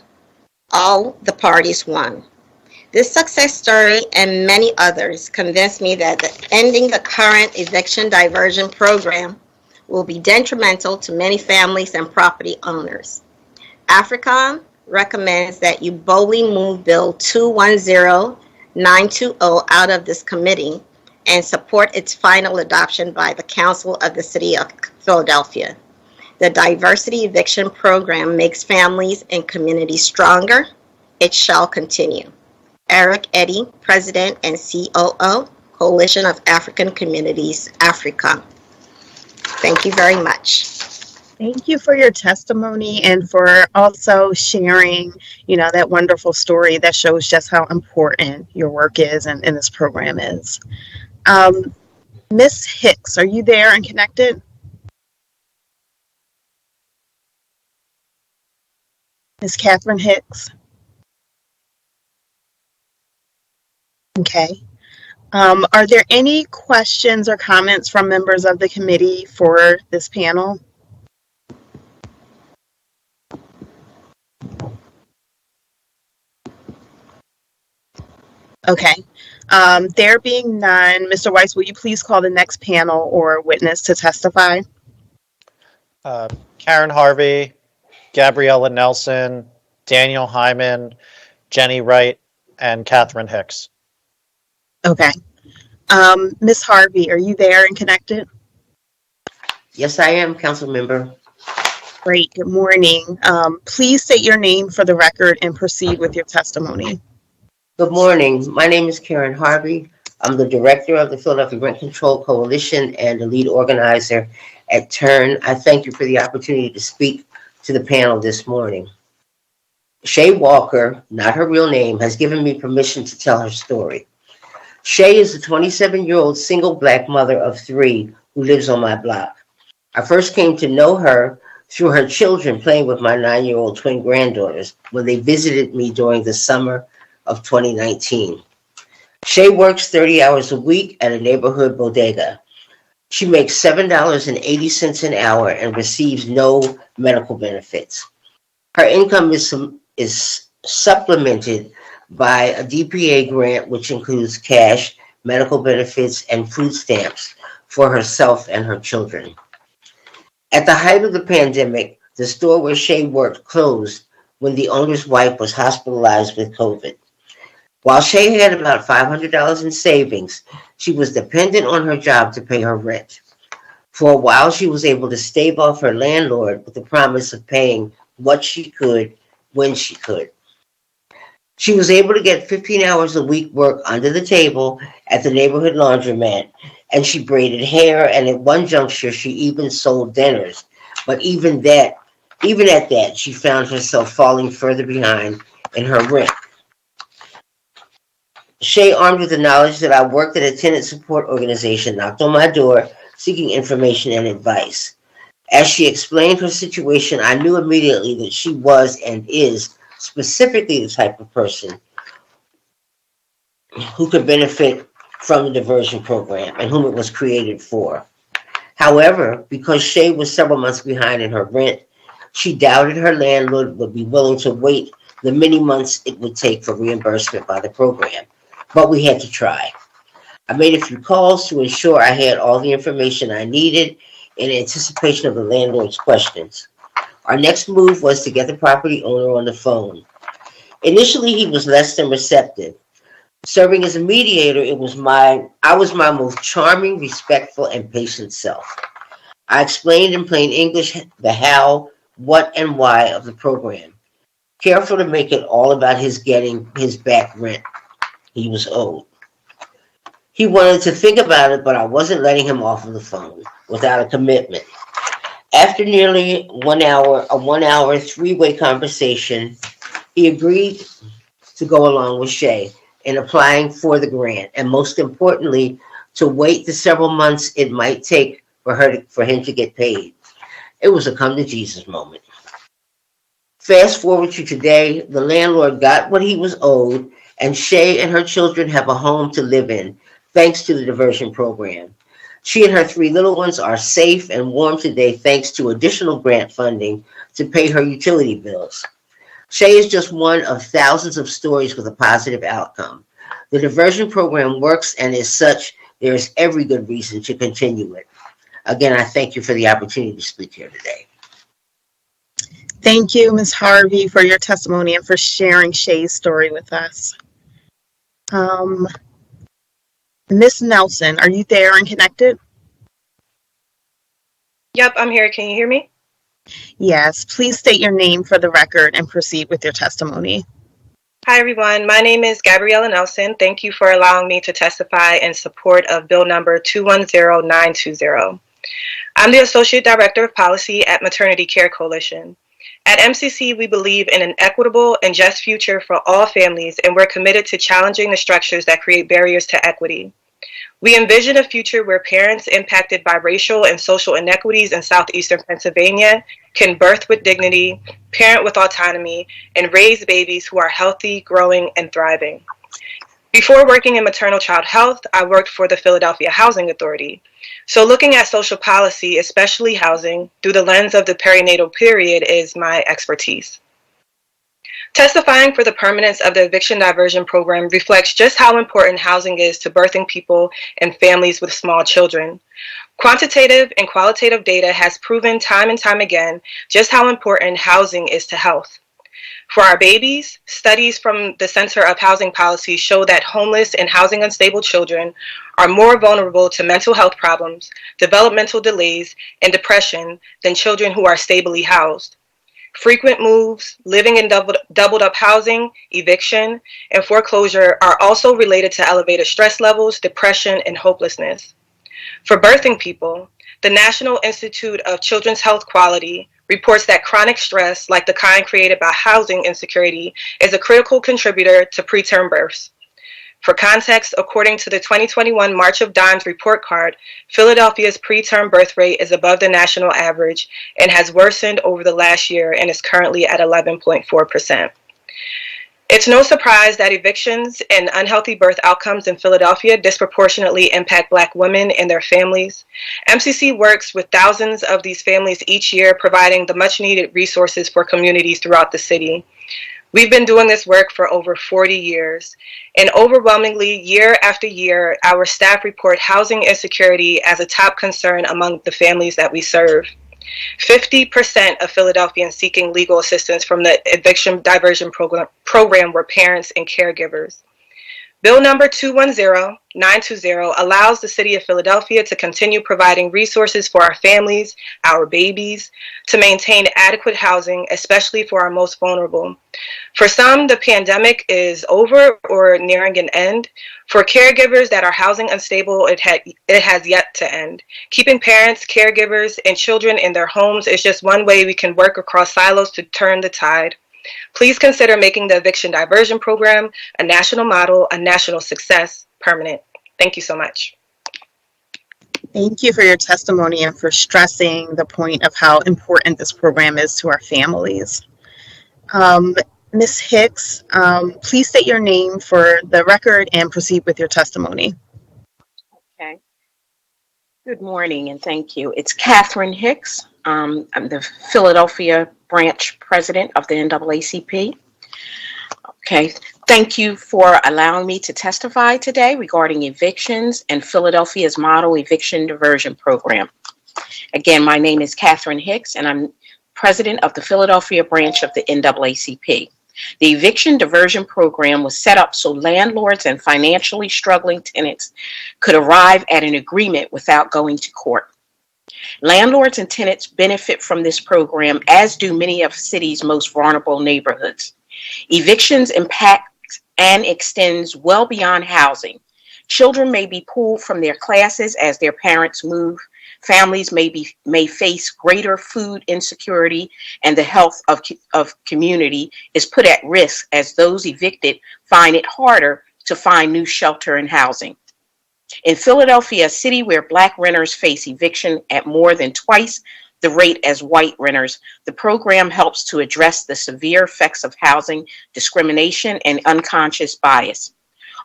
All the parties won. This success story and many others convinced me that ending the current eviction diversion program will be detrimental to many families and property owners. AFRICOM recommends that you boldly move Bill 210920 out of this committee and support its final adoption by the Council of the City of Philadelphia. The diversity eviction program makes families and communities stronger. It shall continue. Eric Eddy, President and COO, Coalition of African Communities, Africa. Thank you very much. Thank you for your testimony and for also sharing, that wonderful story that shows just how important your work is and this program is. Ms. Hicks, are you there and connected? Ms. Catherine Hicks? Okay. Are there any questions or comments from members of the committee for this panel? Okay. There being none, Mr. Weiss, will you please call the next panel or witness to testify? Karen Harvey, Gabriella Nelson, Daniel Hyman, Jenny Wright, and Catherine Hicks. Okay. Ms. Harvey, are you there and connected? Yes, I am, council member. Great. Good morning. Please state your name for the record and proceed with your testimony. Good morning. My name is Karen Harvey. I'm the director of the Philadelphia Rent Control Coalition and the lead organizer at Turn. I thank you for the opportunity to speak to the panel this morning. Shay Walker, not her real name, has given me permission to tell her story. Shay is a 27-year-old single black mother of 3 who lives on my block. I first came to know her through her children playing with my 9-year-old twin granddaughters when they visited me during the summer of 2019. Shay works 30 hours a week at a neighborhood bodega. She makes $7.80 an hour and receives no medical benefits. Her income is supplemented by a DPA grant, which includes cash, medical benefits, and food stamps for herself and her children. At the height of the pandemic, the store where Shay worked closed when the owner's wife was hospitalized with COVID. While Shay had about $500 in savings, she was dependent on her job to pay her rent. For a while, she was able to stave off her landlord with the promise of paying what she could when she could. She was able to get 15 hours a week work under the table at the neighborhood laundromat, and she braided hair, and at one juncture, she even sold dinners. But even at that, she found herself falling further behind in her rent. Shay, armed with the knowledge that I worked at a tenant support organization, knocked on my door seeking information and advice. As she explained her situation, I knew immediately that she was and is specifically the type of person who could benefit from the diversion program and whom it was created for. However, because Shay was several months behind in her rent, she doubted her landlord would be willing to wait the many months it would take for reimbursement by the program. But we had to try. I made a few calls to ensure I had all the information I needed in anticipation of the landlord's questions. Our next move was to get the property owner on the phone. Initially, he was less than receptive. Serving as a mediator, I was my most charming, respectful, and patient self. I explained in plain English the how, what, and why of the program, careful to make it all about his getting his back rent he was owed. He wanted to think about it, but I wasn't letting him off of the phone without a commitment. After nearly 1 hour, a 1 hour, 3-way conversation, he agreed to go along with Shay in applying for the grant, and most importantly, to wait the several months it might take for him to get paid. It was a come to Jesus moment. Fast forward to today, the landlord got what he was owed, and Shay and her children have a home to live in, thanks to the diversion program. She and her 3 little ones are safe and warm today, thanks to additional grant funding to pay her utility bills. Shay is just one of thousands of stories with a positive outcome. The diversion program works, and as such, there is every good reason to continue it. Again, I thank you for the opportunity to speak here today. Thank you, Ms. Harvey, for your testimony and for sharing Shay's story with us. Ms. Nelson, are you there and connected? Yep, I'm here. Can you hear me? Yes, please state your name for the record and proceed with your testimony. Hi, everyone. My name is Gabriella Nelson. Thank you for allowing me to testify in support of Bill number 210920. I'm the Associate Director of Policy at Maternity Care Coalition. At MCC, we believe in an equitable and just future for all families, and we're committed to challenging the structures that create barriers to equity. We envision a future where parents impacted by racial and social inequities in southeastern Pennsylvania can birth with dignity, parent with autonomy, and raise babies who are healthy, growing, and thriving. Before working in maternal child health, I worked for the Philadelphia Housing Authority. So looking at social policy, especially housing, through the lens of the perinatal period is my expertise. Testifying for the permanence of the eviction diversion program reflects just how important housing is to birthing people and families with small children. Quantitative and qualitative data has proven time and time again just how important housing is to health. For our babies, studies from the Center of Housing Policy show that homeless and housing unstable children are more vulnerable to mental health problems, developmental delays, and depression than children who are stably housed. Frequent moves, living in doubled up housing, eviction, and foreclosure are also related to elevated stress levels, depression, and hopelessness. For birthing people, the National Institute of Children's Health Quality reports that chronic stress, like the kind created by housing insecurity, is a critical contributor to preterm births. For context, according to the 2021 March of Dimes report card, Philadelphia's preterm birth rate is above the national average and has worsened over the last year and is currently at 11.4%. It's no surprise that evictions and unhealthy birth outcomes in Philadelphia disproportionately impact Black women and their families. MCC works with thousands of these families each year, providing the much needed resources for communities throughout the city. We've been doing this work for over 40 years, and overwhelmingly, year after year, our staff report housing insecurity as a top concern among the families that we serve. 50% of Philadelphians seeking legal assistance from the eviction diversion program were parents and caregivers. Bill number 210920 allows the City of Philadelphia to continue providing resources for our families, our babies, to maintain adequate housing, especially for our most vulnerable. For some, the pandemic is over or nearing an end. For caregivers that are housing unstable, it has yet to end. Keeping parents, caregivers, and children in their homes is just one way we can work across silos to turn the tide. Please consider making the eviction diversion program a national model, a national success, permanent. Thank you so much. Thank you for your testimony and for stressing the point of how important this program is to our families. Ms. Hicks, please state your name for the record and proceed with your testimony. Okay. Good morning and thank you. It's Catherine Hicks. I'm the Philadelphia branch president of the NAACP. Okay, thank you for allowing me to testify today regarding evictions and Philadelphia's model eviction diversion program. Again, my name is Catherine Hicks and I'm president of the Philadelphia branch of the NAACP. The eviction diversion program was set up so landlords and financially struggling tenants could arrive at an agreement without going to court. Landlords and tenants benefit from this program, as do many of the city's most vulnerable neighborhoods. Evictions impact and extends well beyond housing. Children may be pulled from their classes as their parents move. Families may face greater food insecurity, and the health of community is put at risk as those evicted find it harder to find new shelter and housing. In Philadelphia, a city where Black renters face eviction at more than twice the rate as white renters, the program helps to address the severe effects of housing discrimination and unconscious bias.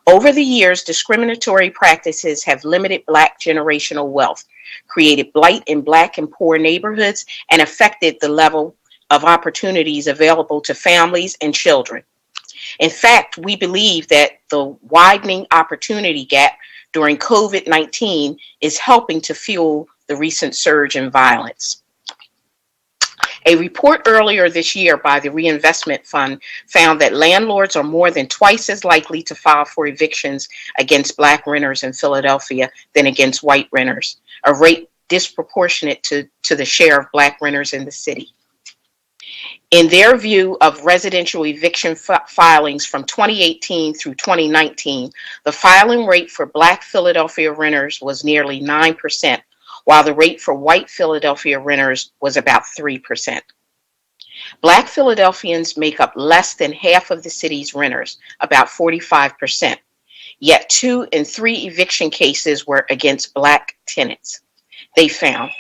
Over the years, discriminatory practices have limited Black generational wealth, created blight in Black and poor neighborhoods, and affected the level of opportunities available to families and children. In fact, we believe that the widening opportunity gap during COVID-19 is helping to fuel the recent surge in violence. A report earlier this year by the Reinvestment Fund found that landlords are more than twice as likely to file for evictions against Black renters in Philadelphia than against white renters, a rate disproportionate to the share of Black renters in the city. In their view of residential eviction filings from 2018 through 2019, the filing rate for Black Philadelphia renters was nearly 9%, while the rate for white Philadelphia renters was about 3%. Black Philadelphians make up less than half of the city's renters, about 45%, yet 2 in 3 eviction cases were against Black tenants. They found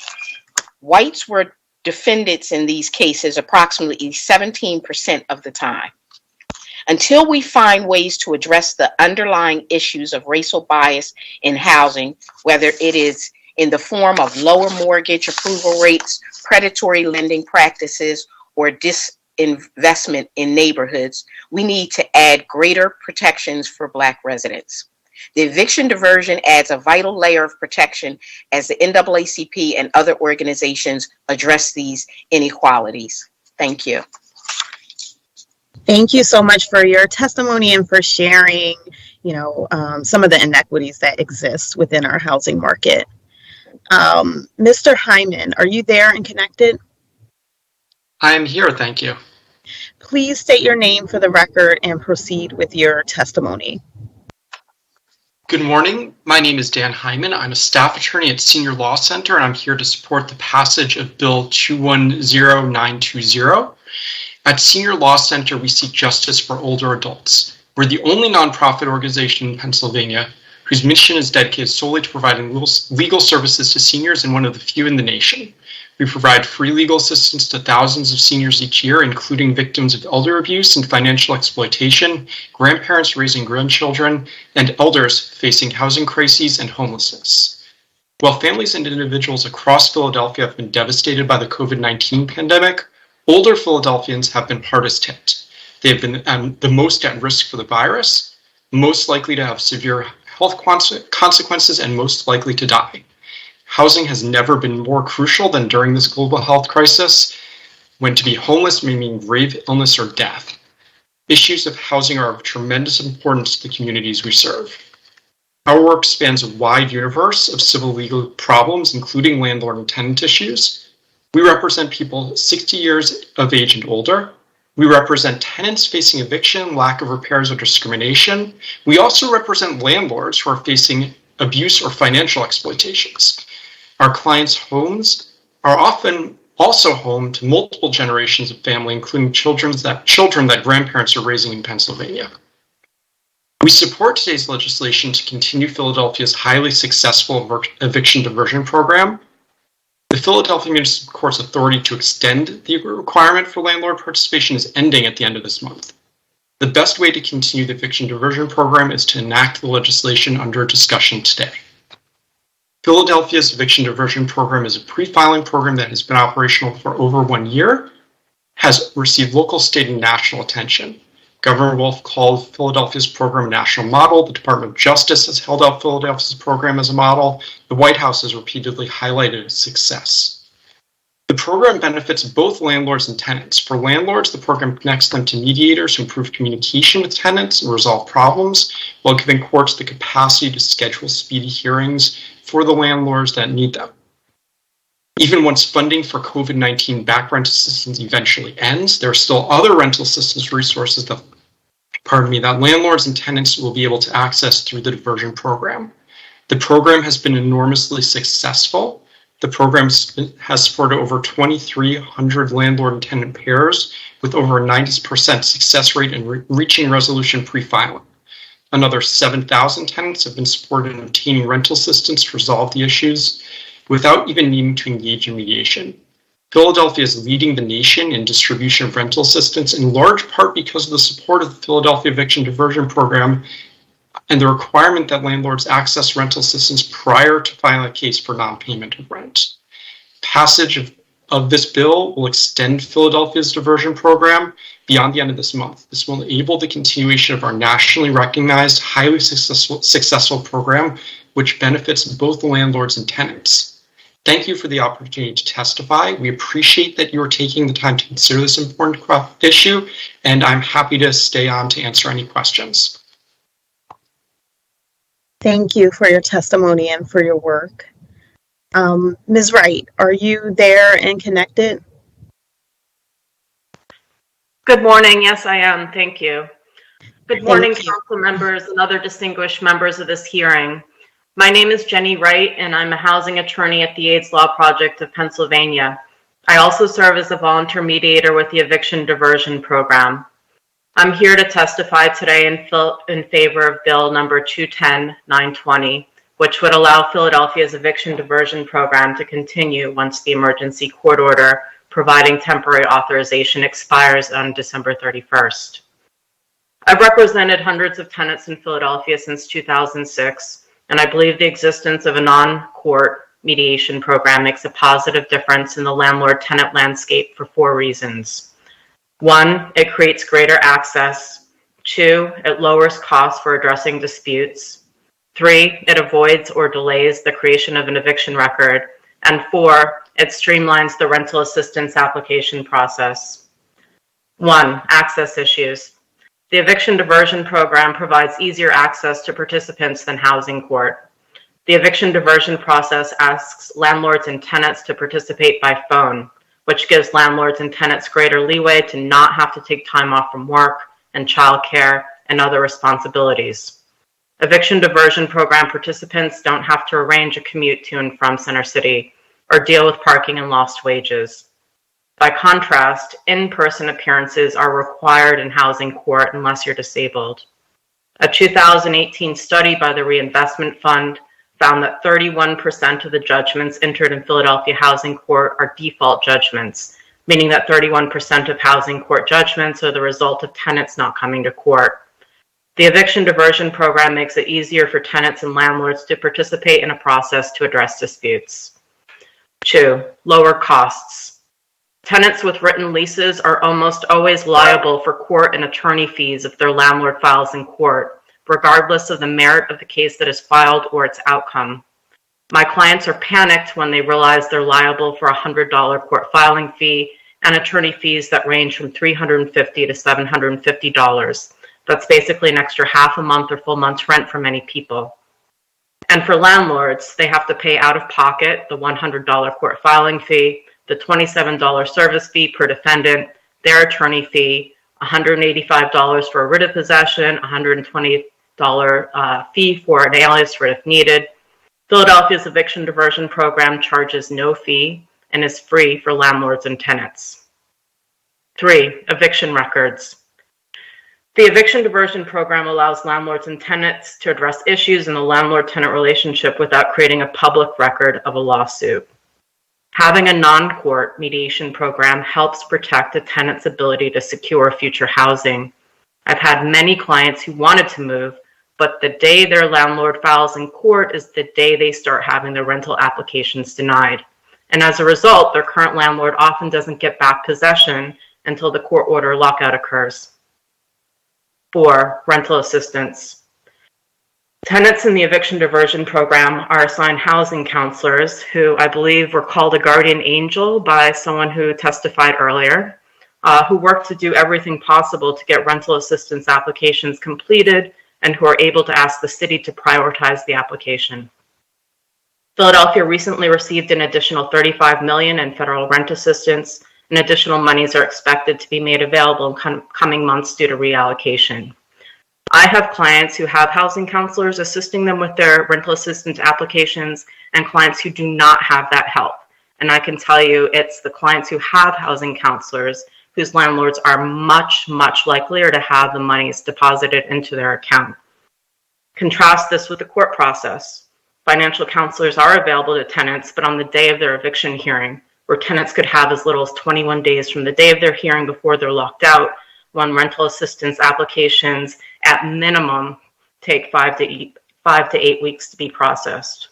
whites were defendants in these cases approximately 17% of the time. Until we find ways to address the underlying issues of racial bias in housing, whether it is in the form of lower mortgage approval rates, predatory lending practices, or investment in neighborhoods, we need to add greater protections for Black residents. The eviction diversion adds a vital layer of protection as the NAACP and other organizations address these inequalities. Thank you. Thank you so much for your testimony and for sharing, some of the inequities that exist within our housing market. Mr. Hyman, are you there and connected? I am here, thank you. Please state your name for the record and proceed with your testimony. Good morning. My name is Dan Hyman. I'm a staff attorney at Senior Law Center, and I'm here to support the passage of Bill 210920. At Senior Law Center, we seek justice for older adults. We're the only nonprofit organization in Pennsylvania whose mission is dedicated solely to providing legal services to seniors and one of the few in the nation. We provide free legal assistance to thousands of seniors each year, including victims of elder abuse and financial exploitation, grandparents raising grandchildren, and elders facing housing crises and homelessness. While families and individuals across Philadelphia have been devastated by the COVID-19 pandemic, older Philadelphians have been hardest hit. They have been the most at risk for the virus, most likely to have severe health consequences, and most likely to die. Housing has never been more crucial than during this global health crisis, when to be homeless may mean grave illness or death. Issues of housing are of tremendous importance to the communities we serve. Our work spans a wide universe of civil legal problems, including landlord and tenant issues. We represent people 60 years of age and older. We represent tenants facing eviction, lack of repairs, or discrimination. We also represent landlords who are facing abuse or financial exploitations. Our clients' homes are often also home to multiple generations of family, including children that grandparents are raising in Pennsylvania. We support today's legislation to continue Philadelphia's highly successful eviction diversion program. The Philadelphia Municipal Court's authority to extend the requirement for landlord participation is ending at the end of this month. The best way to continue the eviction diversion program is to enact the legislation under discussion today. Philadelphia's eviction diversion program is a pre-filing program that has been operational for over 1 year, has received local, state, and national attention. Governor Wolf called Philadelphia's program a national model. The Department of Justice has held out Philadelphia's program as a model. The White House has repeatedly highlighted its success. The program benefits both landlords and tenants. For landlords, the program connects them to mediators who improve communication with tenants and resolve problems, while giving courts the capacity to schedule speedy hearings for the landlords that need them. Even once funding for COVID-19 back rent assistance eventually ends, there are still other rental assistance resources that landlords and tenants will be able to access through the diversion program. The program has been enormously successful. The program has supported over 2,300 landlord and tenant pairs with over a 90% success rate in reaching resolution pre-filing. Another 7,000 tenants have been supported in obtaining rental assistance to resolve the issues without even needing to engage in mediation. Philadelphia is leading the nation in distribution of rental assistance, in large part because of the support of the Philadelphia Eviction Diversion Program and the requirement that landlords access rental assistance prior to filing a case for non-payment of rent. Passage of this bill will extend Philadelphia's diversion program beyond the end of this month. This will enable the continuation of our nationally recognized, highly successful program, which benefits both landlords and tenants. Thank you for the opportunity to testify. We appreciate that you are taking the time to consider this important issue, and I'm happy to stay on to answer any questions. Thank you for your testimony and for your work. Ms. Wright, are you there and connected? Good morning. Yes, I am. Thank you. Good morning, council members and other distinguished members of this hearing. My name is Jenny Wright, and I'm a housing attorney at the AIDS Law Project of Pennsylvania. I also serve as a volunteer mediator with the Eviction Diversion Program. I'm here to testify today in favor of Bill number 210-920, which would allow Philadelphia's Eviction Diversion Program to continue once the emergency court order providing temporary authorization expires on December 31st. I've represented hundreds of tenants in Philadelphia since 2006, and I believe the existence of a non-court mediation program makes a positive difference in the landlord-tenant landscape for 4 reasons. 1, it creates greater access. 2, it lowers costs for addressing disputes. 3, it avoids or delays the creation of an eviction record. And 4, it streamlines the rental assistance application process. 1, access issues. The eviction diversion program provides easier access to participants than housing court. The eviction diversion process asks landlords and tenants to participate by phone, which gives landlords and tenants greater leeway to not have to take time off from work and childcare and other responsibilities. Eviction diversion program participants don't have to arrange a commute to and from Center City or deal with parking and lost wages. By contrast, in-person appearances are required in housing court unless you're disabled. A 2018 study by the Reinvestment Fund found that 31% of the judgments entered in Philadelphia Housing Court are default judgments, meaning that 31% of housing court judgments are the result of tenants not coming to court. The eviction diversion program makes it easier for tenants and landlords to participate in a process to address disputes. 2, lower costs. Tenants with written leases are almost always liable for court and attorney fees if their landlord files in court, regardless of the merit of the case that is filed or its outcome. My clients are panicked when they realize they're liable for a $100 court filing fee and attorney fees that range from $350 to $750. That's basically an extra half a month or full month's rent for many people. And for landlords, they have to pay out of pocket the $100 court filing fee, the $27 service fee per defendant, their attorney fee, $185 for a writ of possession, $120 fee for an alias writ if needed. Philadelphia's eviction diversion program charges no fee and is free for landlords and tenants. 3, eviction records. The eviction diversion program allows landlords and tenants to address issues in the landlord-tenant relationship without creating a public record of a lawsuit. Having a non-court mediation program helps protect a tenant's ability to secure future housing. I've had many clients who wanted to move, but the day their landlord files in court is the day they start having their rental applications denied. And as a result, their current landlord often doesn't get back possession until the court order lockout occurs. 4, rental assistance. Tenants in the eviction diversion program are assigned housing counselors who I believe were called a guardian angel by someone who testified earlier, who work to do everything possible to get rental assistance applications completed and who are able to ask the city to prioritize the application. Philadelphia recently received an additional $35 million in federal rent assistance, and additional monies are expected to be made available in coming months due to reallocation. I have clients who have housing counselors assisting them with their rental assistance applications and clients who do not have that help. And I can tell you it's the clients who have housing counselors whose landlords are much, much likelier to have the monies deposited into their account. Contrast this with the court process. Financial counselors are available to tenants, but on the day of their eviction hearing, where tenants could have as little as 21 days from the day of their hearing before they're locked out, when rental assistance applications at minimum take 5 to 8 weeks to be processed.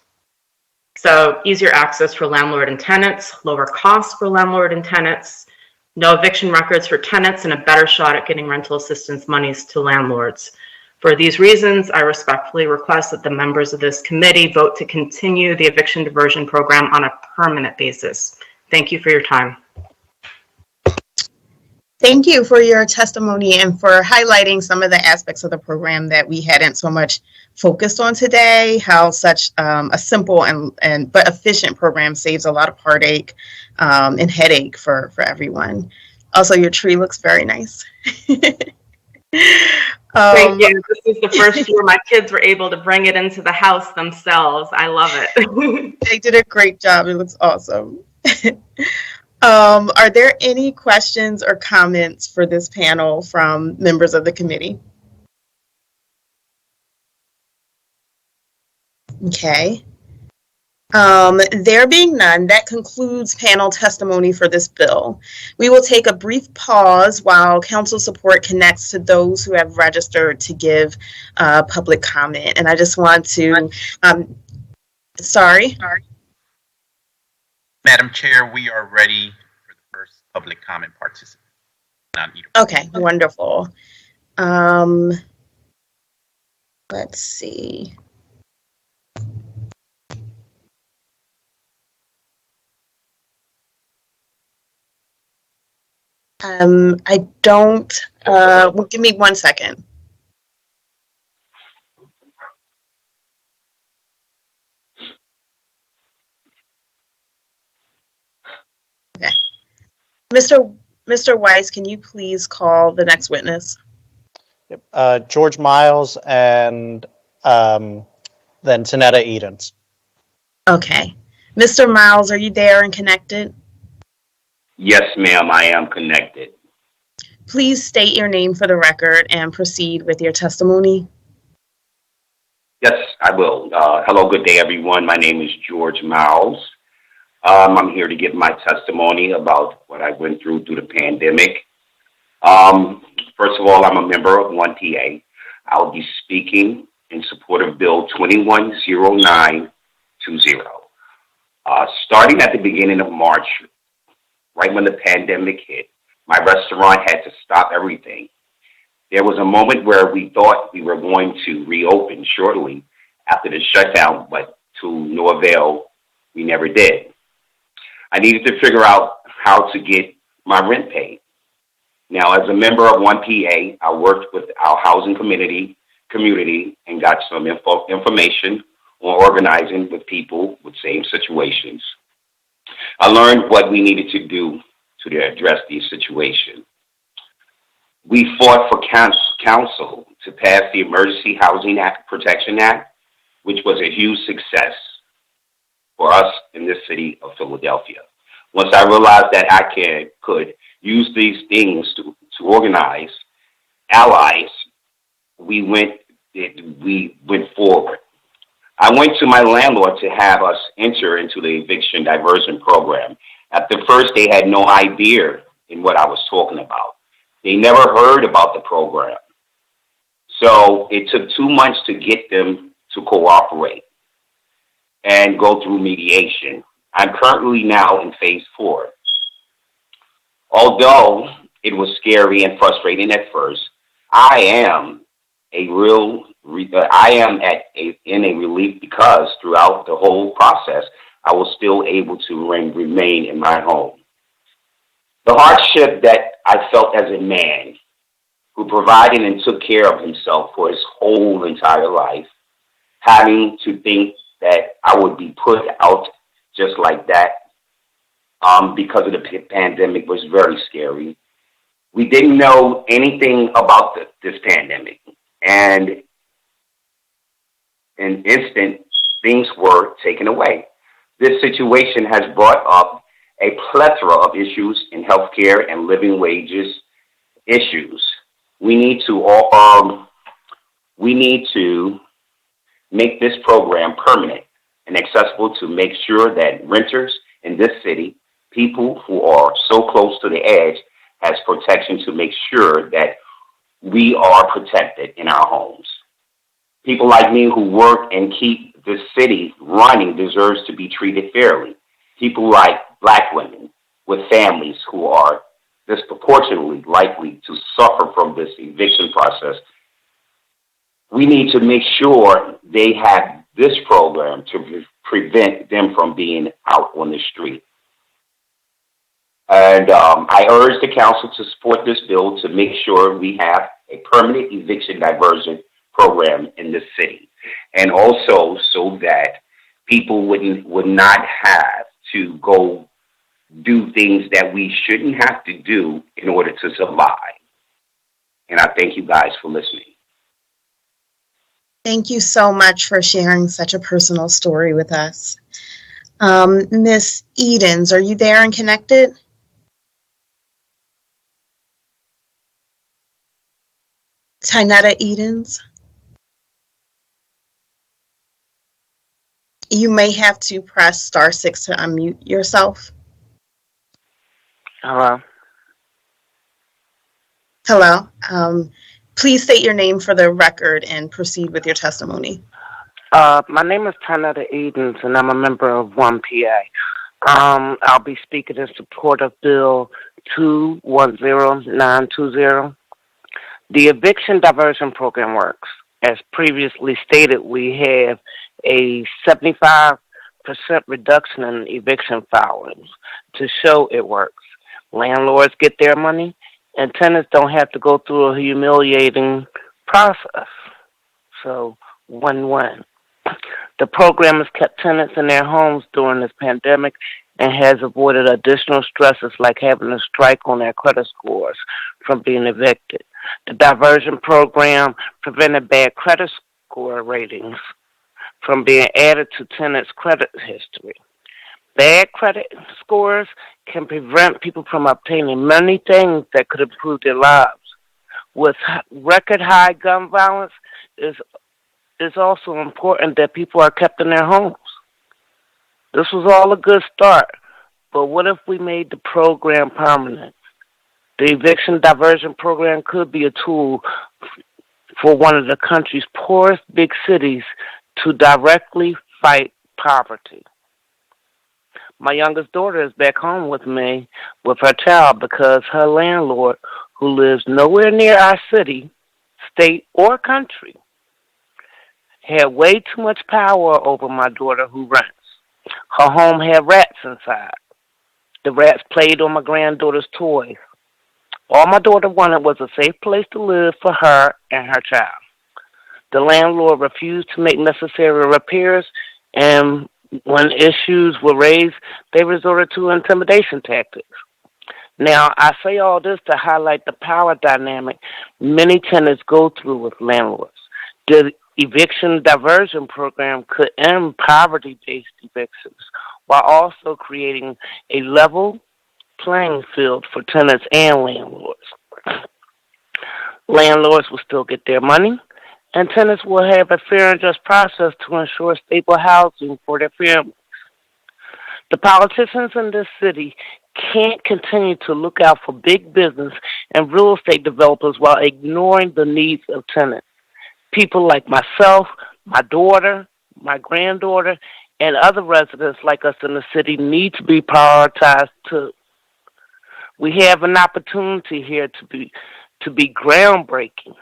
So easier access for landlord and tenants, lower costs for landlord and tenants, no eviction records for tenants, and a better shot at getting rental assistance monies to landlords. For these reasons, I respectfully request that the members of this committee vote to continue the eviction diversion program on a permanent basis. Thank you for your time. Thank you for your testimony and for highlighting some of the aspects of the program that we hadn't so much focused on today, how such a simple and but efficient program saves a lot of heartache and headache for everyone. Also, your tree looks very nice. Thank you. This is the first year my kids were able to bring it into the house themselves. I love it. They did a great job. It looks awesome. Are there any questions or comments for this panel from members of the committee? Okay. There being none, that concludes panel testimony for this bill. We will take a brief pause while council support connects to those who have registered to give public comment. And I just want to, sorry. Madam Chair, we are ready for the first public comment participant. Okay, wonderful. Let's see. I don't, well, give me 1 second. Okay. Mr. Weiss, can you please call the next witness? George Miles and then Tanetta Edens. Okay. Mr. Miles, are you there and connected? Yes, ma'am, I am connected. Please state your name for the record and proceed with your testimony. Yes, I will. Hello, good day, everyone. My name is George Miles. I'm here to give my testimony about what I went through the pandemic. First of all, I'm a member of 1PA. I'll be speaking in support of Bill 210920. Starting at the beginning of March, right when the pandemic hit, my restaurant had to stop everything. There was a moment where we thought we were going to reopen shortly after the shutdown, but to no avail, we never did. I needed to figure out how to get my rent paid. Now, as a member of 1PA, I worked with our housing community and got some information on organizing with people with same situations. I learned what we needed to do to address these situations. We fought for council to pass the Emergency Housing Protection Act, which was a huge success for us in this city of Philadelphia. Once I realized that I could use these things to organize allies, we went forward. I went to my landlord to have us enter into the eviction diversion program. At the first, they had no idea in what I was talking about. They never heard about the program. So it took 2 months to get them to cooperate and go through mediation. I'm currently now in phase 4. Although it was scary and frustrating at first, I am in a relief because throughout the whole process, I was still able to remain in my home. The hardship that I felt as a man who provided and took care of himself for his whole entire life, having to think that I would be put out just like that because of the pandemic was very scary. We didn't know anything about this pandemic. And in an instant, things were taken away. This situation has brought up a plethora of issues in healthcare and living wages issues. We need to make this program permanent and accessible to make sure that renters in this city, people who are so close to the edge, has protection to make sure that we are protected in our homes. People like me who work and keep this city running deserves to be treated fairly. People like Black women with families who are disproportionately likely to suffer from this eviction process. We need to make sure they have this program to prevent them from being out on the street. And I urge the council to support this bill to make sure we have a permanent eviction diversion program in this city. And also so that people would not have to go do things that we shouldn't have to do in order to survive. And I thank you guys for listening. Thank you so much for sharing such a personal story with us. Miss Edens, are you there and connected? Tanetta Edens? You may have to press *6 to unmute yourself. Hello. Hello. Please state your name for the record and proceed with your testimony. My name is Tanetta Edens, and I'm a member of 1PA. I'll be speaking in support of Bill 210920. The eviction diversion program works. As previously stated, we have a 75% reduction in eviction filings to show it works. Landlords get their money, and tenants don't have to go through a humiliating process. So, win-win. The program has kept tenants in their homes during this pandemic and has avoided additional stresses like having to strike on their credit scores from being evicted. The diversion program prevented bad credit score ratings from being added to tenants' credit history. Bad credit scores can prevent people from obtaining many things that could improve their lives. With record high gun violence, it's also important that people are kept in their homes. This was all a good start, but what if we made the program permanent? The eviction diversion program could be a tool for one of the country's poorest big cities to directly fight poverty. My youngest daughter is back home with me with her child because her landlord, who lives nowhere near our city, state, or country, had way too much power over my daughter who rents. Her home had rats inside. The rats played on my granddaughter's toys. All my daughter wanted was a safe place to live for her and her child. The landlord refused to make necessary repairs, and when issues were raised, they resorted to intimidation tactics. Now, I say all this to highlight the power dynamic many tenants go through with landlords. The eviction diversion program could end poverty-based evictions while also creating a level playing field for tenants and landlords. Landlords will still get their money, and tenants will have a fair and just process to ensure stable housing for their families. The politicians in this city can't continue to look out for big business and real estate developers while ignoring the needs of tenants. People like myself, my daughter, my granddaughter, and other residents like us in the city need to be prioritized too. We have an opportunity here to be groundbreaking.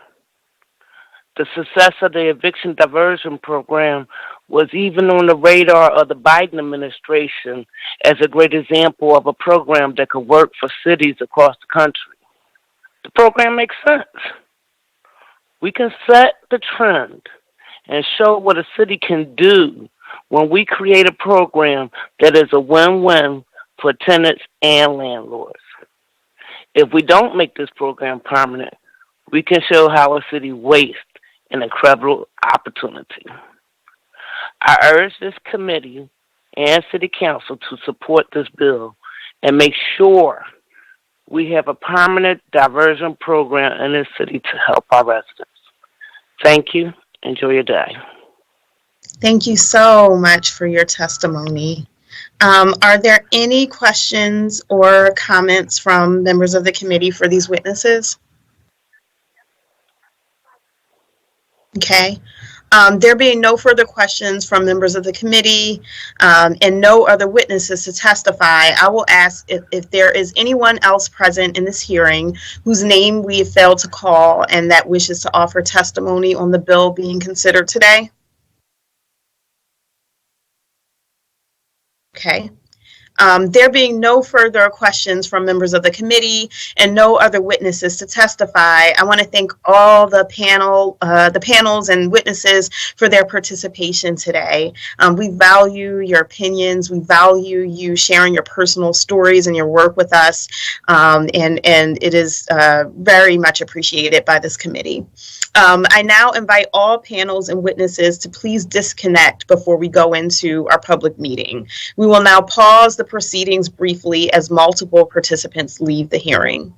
The success of the eviction diversion program was even on the radar of the Biden administration as a great example of a program that could work for cities across the country. The program makes sense. We can set the trend and show what a city can do when we create a program that is a win-win for tenants and landlords. If we don't make this program permanent, we can show how a city wastes an incredible opportunity. I urge this committee and City Council to support this bill and make sure we have a permanent diversion program in this city to help our residents. Thank you. Enjoy your day. Thank you so much for your testimony. Are there any questions or comments from members of the committee for these witnesses? Okay. There being no further questions from members of the committee and no other witnesses to testify, I will ask if there is anyone else present in this hearing whose name we have failed to call and that wishes to offer testimony on the bill being considered today. Okay. There being no further questions from members of the committee and no other witnesses to testify, I want to thank all the panels and witnesses for their participation today. We value your opinions. We value you sharing your personal stories and your work with us, and it is very much appreciated by this committee. I now invite all panels and witnesses to please disconnect before we go into our public meeting. We will now pause the proceedings briefly as multiple participants leave the hearing.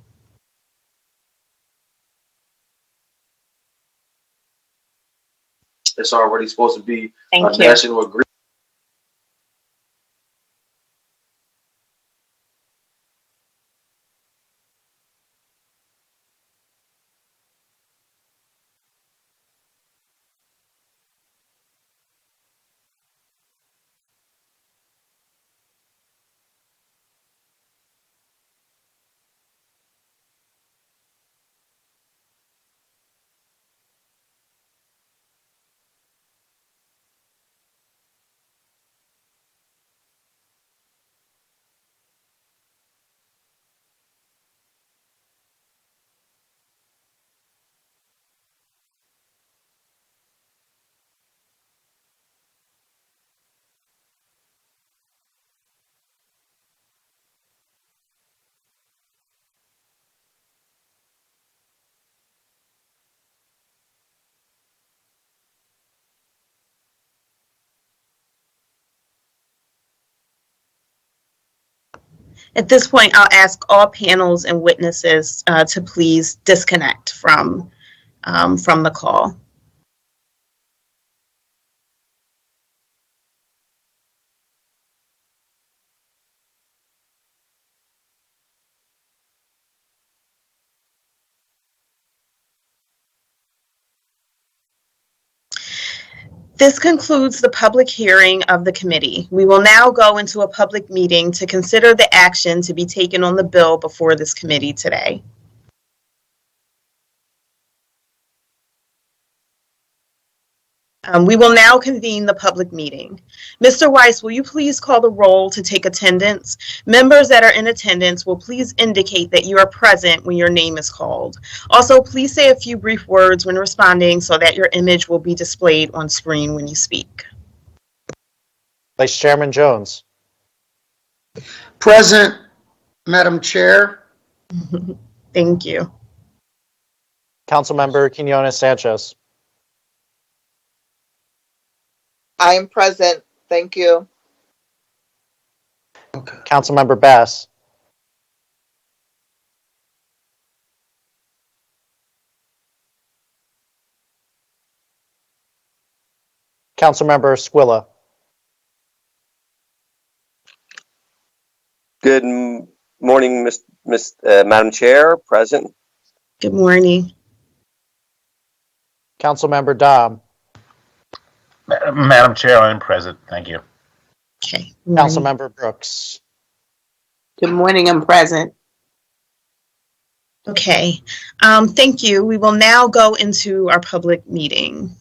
It's already supposed to be a Thank you. national agreement. At this point, I'll ask all panels and witnesses to please disconnect from the call. This concludes the public hearing of the committee. We will now go into a public meeting to consider the action to be taken on the bill before this committee today. We will now convene the public meeting. Mr. Weiss, will you please call the roll to take attendance? Members that are in attendance will please indicate that you are present when your name is called. Also, please say a few brief words when responding so that your image will be displayed on screen when you speak. Vice Chairman Jones. Present, Madam Chair. Thank you. Councilmember Quinones Sanchez. I am present. Thank you. Okay. Councilmember Bass. Councilmember Squilla. Good morning, Madam Chair. Present. Good morning. Councilmember Dom. Madam Chair, I'm present. Thank you. Okay. Councilmember Brooks. Good morning, I'm present. Okay, thank you. We will now go into our public meeting.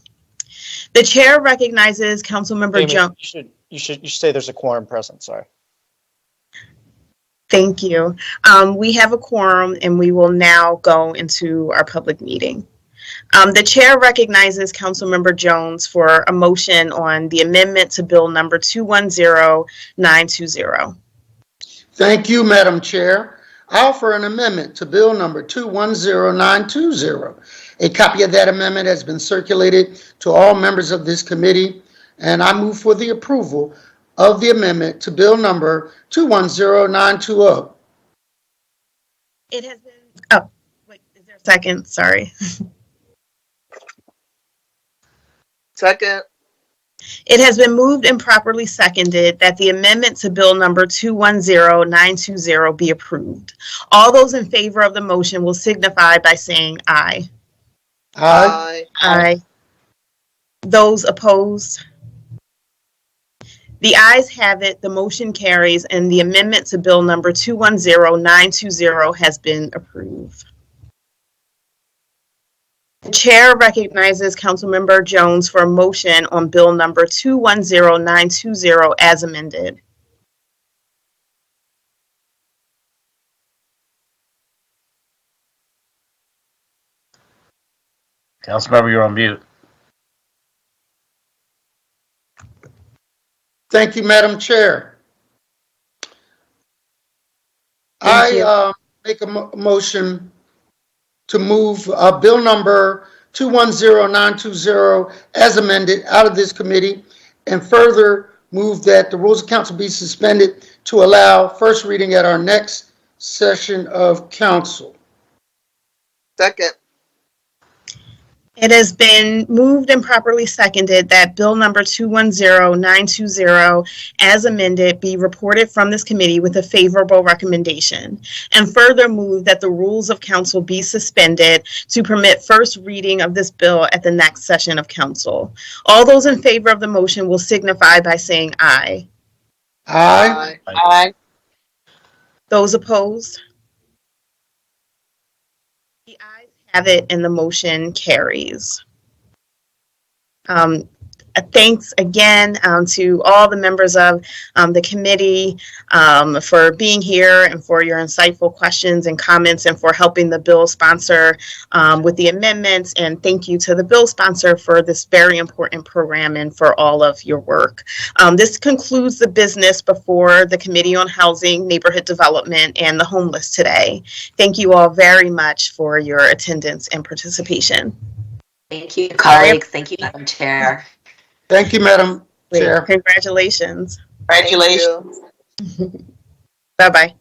The chair recognizes Councilmember Jones. You should say there's a quorum present. Sorry. Thank you. We have a quorum, and we will now go into our public meeting. The chair recognizes Councilmember Jones for a motion on the amendment to Bill number 210920. Thank you, Madam Chair. I offer an amendment to Bill number 210920. A copy of that amendment has been circulated to all members of this committee, and I move for the approval of the amendment to Bill number 210920. It has been, oh, wait, is there a second? Sorry. Second. It has been moved and properly seconded that the amendment to Bill number 210920 be approved. All those in favor of the motion will signify by saying aye. Aye. Aye. Those opposed? The ayes have it, the motion carries, and the amendment to Bill number 210920 has been approved. The chair recognizes Councilmember Jones for a motion on Bill number 210920 as amended. Councilmember, you're on mute. Thank you, Madam Chair. I make a motion to move Bill number 210920 as amended out of this committee, and further move that the rules of council be suspended to allow first reading at our next session of council. Second. It has been moved and properly seconded that Bill number 210920 as amended be reported from this committee with a favorable recommendation, and further move that the rules of council be suspended to permit first reading of this bill at the next session of council. All those in favor of the motion will signify by saying aye. Aye. Aye. Aye. Those opposed? The ayes have it and the motion carries. Thanks again to all the members of the committee for being here and for your insightful questions and comments and for helping the bill sponsor with the amendments. And thank you to the bill sponsor for this very important program and for all of your work. This concludes the business before the Committee on Housing, Neighborhood Development, and the Homeless today. Thank you all very much for your attendance and participation. Thank you, colleagues. Thank you, Madam Chair. Thank you, Madam Chair. Congratulations. Congratulations. Bye-bye.